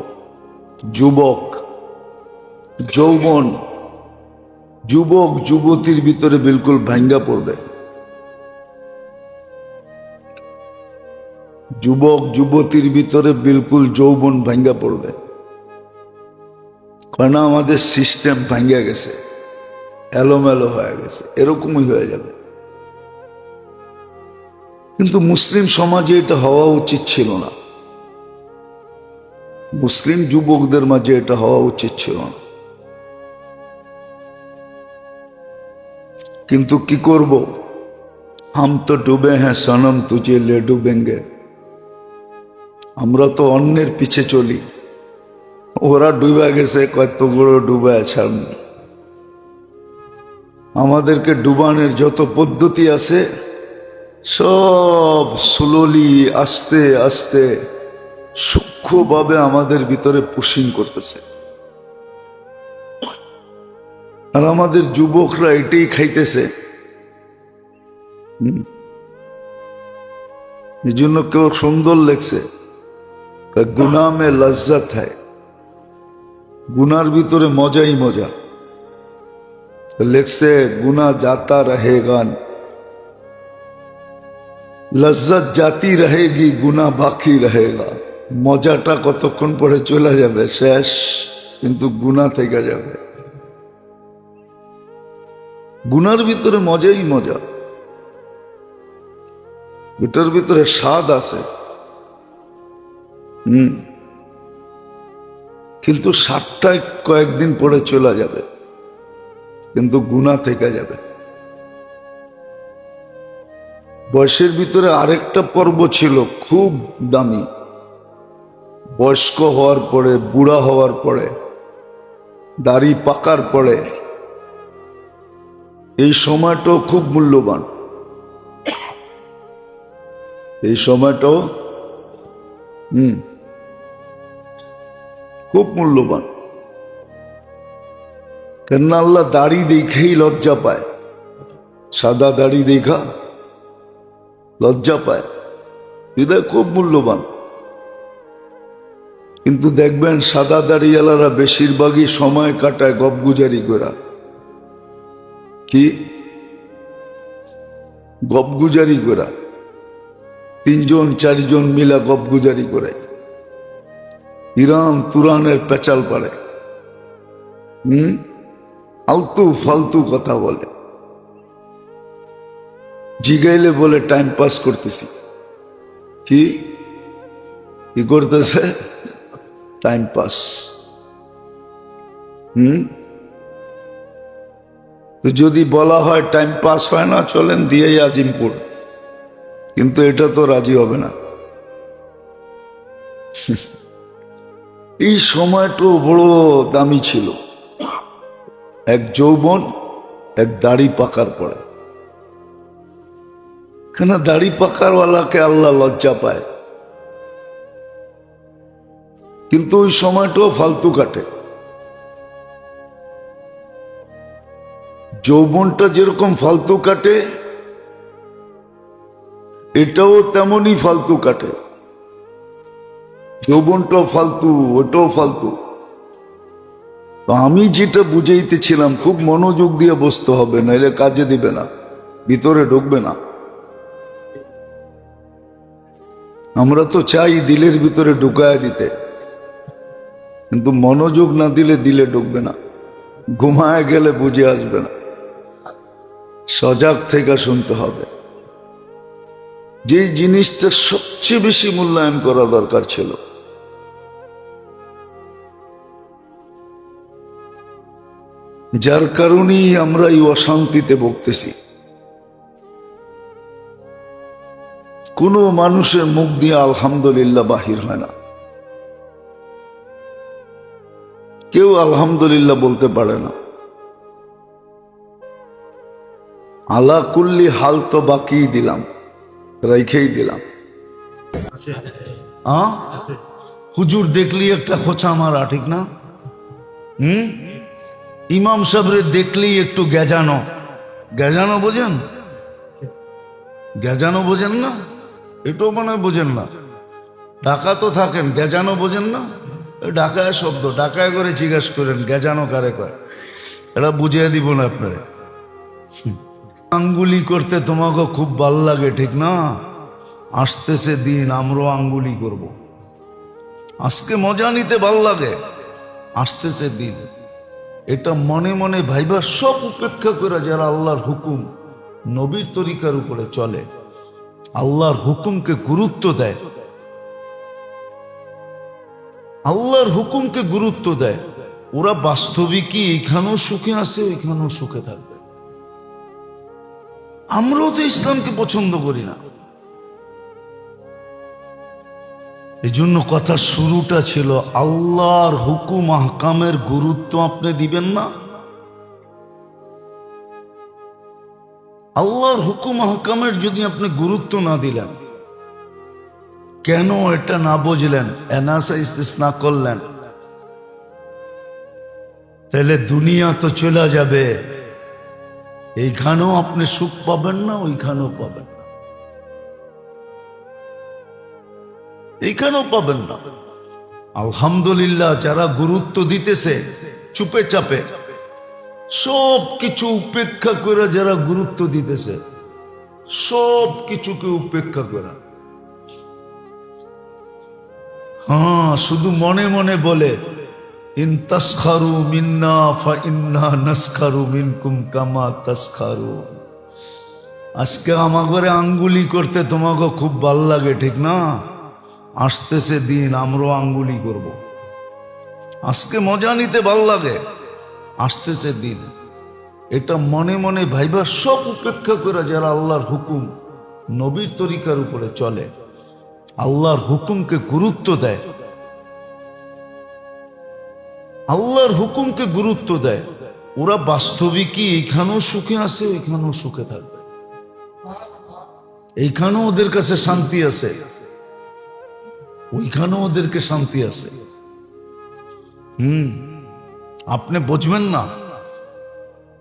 যুবক যুবতীর ভিতরে বিলকুল ভাঙ্গা পড়বে। যুবক যুবতীর ভিতরে বিলকুল যৌবন ভাঙ্গা পড়বে। কারণ আমাদের সিস্টেম ভাঙ্গা গেছে, এলোমেলো হয়ে গেছে, এরকমই হয়ে যাবে। কিন্তু মুসলিম সমাজে এটা হওয়া উচিত ছিল না, মুসলিম যুবকদের মাঝে এটা হওয়া উচিত ছিল না। কিন্তু কি করব, হাম তো ডুবে হ্যাঁ সনম তুঝে লে ডুবেঙ্গে। আমরা তো অন্যের পিছে চলি, ওরা ডুবে গেছে, কতগুলো ডুবে ছাড়। আমাদেরকে ডুবানোর যত পদ্ধতি আছে সব স্লোলি, আস্তে আস্তে, সূক্ষ্মভাবে আমাদের ভিতরে পুশিং করতেছে। আর আমাদের যুবকরা এটাই খাইতেছে। এই জন্য কেউ সুন্দর লেখছে, গুনাহ মে লজ্জত হ্যায়, গুনার ভিতরে মজাই মজা। লেখছে গুনাহ জাতা রহেগা, লজ্জত জাতি রহেগি, গুনাহ বাকি রহেগা। মজাটা কতক্ষণ পরে চলে যাবে, শেষ, কিন্তু গুনাহ থেকে যাবে। গুনার ভিতরে মজাই মজা, এটার ভিতরে স্বাদ আছে। কিন্তু সাতটায় কয়েকদিন পরে চলে যাবে, কিন্তু গুনাহ থেকে যাবে। বয়সের ভিতরে আরেকটা পর্ব ছিল খুব দামি, বয়স্ক হওয়ার পরে, বুড়া হওয়ার পরে, দাড়ি পাকার পরে, এই সময়টাও খুব মূল্যবান। এই সময়টাও খুব মূল্যবান। কেননা আল্লাহ দাড়ি দেখেই লজ্জা পায়, সাদা দাড়ি দেখা লজ্জা পায়, এটা খুব মূল্যবান। কিন্তু দেখবেন সাদা দাড়িওয়ালারা বেশিরভাগই সময় কাটায় গপগুজারি করা। কি গপগুজারি করা? 3 জন 4 জন মিলা গপগুজারি করে, ইরাম তুরানের পেঁচাল পারে, আলতু ফালতু কথা বলে, জিগাইলে বলে টাইম পাস করতেছি। কি কি করতেছে? Time pass. তো যদি বলা হয় টাইম পাস হয় না, চলেন দিয়েই আজিমপুর, কিন্তু এটা তো রাজি হবে না। এই সময়টা বড় দামি ছিল, এক যৌবন, এক দাড়ি পাকার পরে। কেন দাড়ি পাকারওয়ালাকে আল্লাহ লজ্জা পায়, কিন্তু ওই সময়টাও ফালতু কাটে। যৌবনটা যেরকম ফালতু কাটে, এটাও তেমনই ফালতু কাটে। যৌবনটাও ফালতু, ওটাও ফালতু। তো আমি যেটা বুঝাইতেছিলাম, খুব মনোযোগ দিয়ে বসতে হবে, নাইলে কাজে দিবে না, ভিতরে ঢুকবে না। আমরা তো চাই দিলের ভিতরে ঢুকায় দিতে, কিন্তু মনোযোগ না দিলে দিলে ঢুকবে না, ঘুমায় গেলে বুঝে আসবে না। সজাগ থেকে শুনতে হবে। যে জিনিসটা সবচেয়ে বেশি মূল্যায়ন করা দরকার ছিল, যার কারণেই আমরা এই অশান্তিতে ভুগতেছি। কোনো মানুষের মুখ দিয়ে আলহামদুলিল্লাহ বাহির হয় না, কেউ আলহামদুলিল্লাহ বলতে পারে না। আলা কুল্লি হাল তো বাকি দিলাম, রাইখেই দিলাম। হুজুর দেখলি একটা খোঁচা মারা, ঠিক না? ইমাম সাহেবরে দেখলেই একটু গেজানো, গেজানো বোঝেন? গেজানো বোঝেন না? এটাও মনে বোঝেন না। ঢাকা তো থাকেন, গেজানো বোঝেন না? ঢাকায় শব্দ, ঢাকায় করে জিজ্ঞাসা করেন গেজানো কারে কয়, এটা বুঝিয়ে দিব না আপনারে। আঙ্গুলি করতে তোমাকে খুব ভাল লাগে, ঠিক না? আসতেছে দিন আমরাও আঙ্গুলি করব। আজকে মজা নিতে ভাল লাগে, আসতেছে দিন। এটা মনে মনে ভাইবা সব উপেক্ষা করে যারা আল্লাহর হুকুম, নবীর তরিকার উপরে চলে, আল্লাহর হুকুমকে গুরুত্ব দেয়, আল্লাহর হুকুমকে গুরুত্ব দেয়, ওরা বাস্তবিকই এখানেও সুখে আছে, এখানেও সুখে থাকবে। আমরাও তো ইসলামকে পছন্দ করি না। এই জন্য কথার শুরুটা ছিল আল্লাহর হুকুম আহকামের গুরুত্ব আপনি দিবেন না। আল্লাহর হুকুম আহকামের যদি আপনি গুরুত্ব না দিলেন, কেন এটা না বুঝলেন, অ্যানালাইসিস না করলেন, তাহলে দুনিয়া তো চলে যাবে, এইখানেও আপনি সুখ পাবেন না, ওইখানেও পাবেন না, এইখানেও পাবেন না। আলহামদুলিল্লাহ যারা গুরুত্ব দিতেছে চুপে চাপে, সব কিছু উপেক্ষা করে যারা গুরুত্ব দিতেছে, সব কিছুকে উপেক্ষা করে, শুধু মনে মনে বলে ইন তাসখারু মিন্না ফা ইন্না নাসখারু মিনকুম কামা তাসখারু। আজকে আমাকে আঙ্গুলি করতে তোমাকে খুব ভাল লাগে, ঠিক না? আসতেছে দিন আমরাও আঙ্গুলি করব, আজকে মজা নিতে ভাল লাগে, আসতেছে দিন। এটা মনে মনে ভাইবা সব উপেক্ষা করে যারা আল্লাহর হুকুম নবীর তরিকার উপরে চলে, আল্লাহর হুকুমকে গুরুত্ব দেয়, আল্লাহর হুকুমকে গুরুত্ব দেয়, ওরা বাস্তবিকই এইখানেও সুখে আছে, ওইখানেও সুখে থাকবে, এইখানেও ওদের কাছে শান্তি আছে, ওইখানেও ওদেরকে শান্তি আছে। আপনি বুঝবেন না,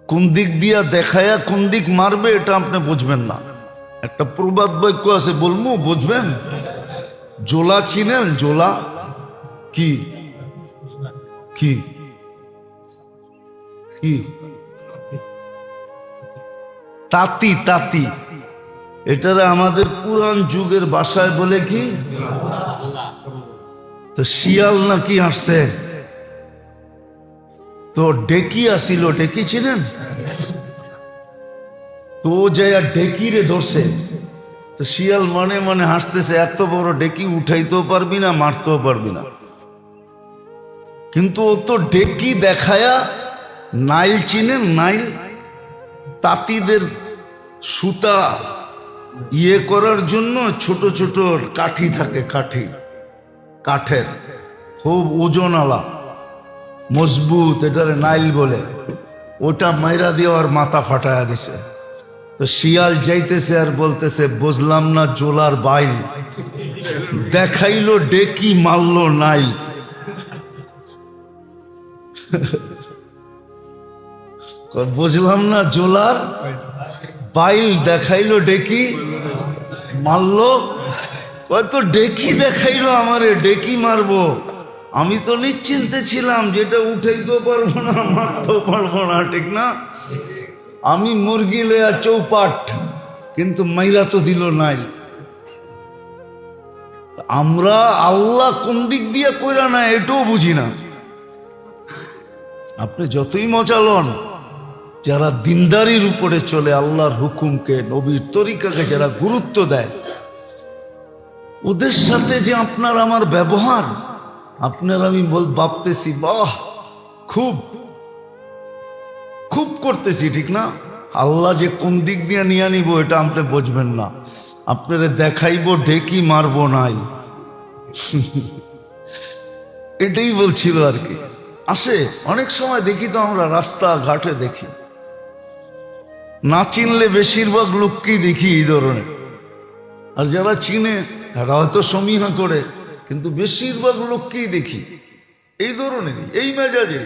কোন দিক দিয়া দেখায়া কোন দিক মারবে এটা আপনি বুঝবেন না। একটা প্রবাদ বাক্য আছে, বলবো বুঝবেন? জোলা চিনেন? জোলা কি কি কি? তাঁতি, তাঁতি। এটারে আমাদের পুরান যুগের ভাষায় বলে কি? তো শিয়াল নাকি আসছে, তো ডেকি আসিল, ডেকি ছিলেন তো যাইয়া ডেকি রে ধরছে। তো শিয়াল মনে মনে হাসতেছে, এত বড় ডেকি উঠাইতেও পারবি না, মারতেও পারবি না। কিন্তু ও তো ডেকি দেখায়া, নাইল চিনেন? নাইল, তাঁতিদের সুতা ইয়ে করার জন্য ছোট ছোট কাঠি থাকে, কাঠি, কাঠের খুব ওজনওয়ালা মজবুত, এটারে নাইল বলে। ওটা মাইরা দিয়ে আর মাথা ফাটায়া দিছে। তো শিয়াল যাইতেছে আর বলতেছে, বুঝলাম না জোলার বাইল, দেখাইলো ডেকি, মারলো নাই। বুঝলাম না জোলার বাইল, দেখাইলো ডেকি, মারলো। কত ডেকি দেখাইলো আমারে, ডেকি মারবো। আমি তো নিশ্চিন্তে ছিলাম যেটা উঠাইতেও পারবো না, মারতেও পারবো না, ঠিক না? আমি মুরগি লয়া চৌপাট, কিন্তু মাইরা তো দিল নাই। আমরা আল্লাহ কোন দিক দিয়ে কইরা না এটাও বুঝি না। আপনি যতই মজা লন, যারা দিনদারির উপরে চলে, আল্লাহর হুকুমকে নবীর তরিকাকে যারা গুরুত্ব দেয়, ওদের সাথে যে আপনার আমার ব্যবহার, আপনার আমি ভাবতেছি বাহ, খুব খুব করতেছি, ঠিক না? আল্লাহ যে কোন দিক দিয়ে নিয়ে নিব এটা আপনি বুঝবেন না। আপনারে দেখাইব ডেকি, মারবো নাই। এটাই বলছিল আর কি। আসে অনেক সময় দেখি তো আমরা রাস্তা ঘাটে দেখি, না চিনলে বেশিরভাগ লোককেই দেখি এই ধরনের। আর যারা চিনে তারা হয়তো সমীহা করে, কিন্তু বেশিরভাগ লোককেই দেখি এই ধরনেরই, এই মেজাজে।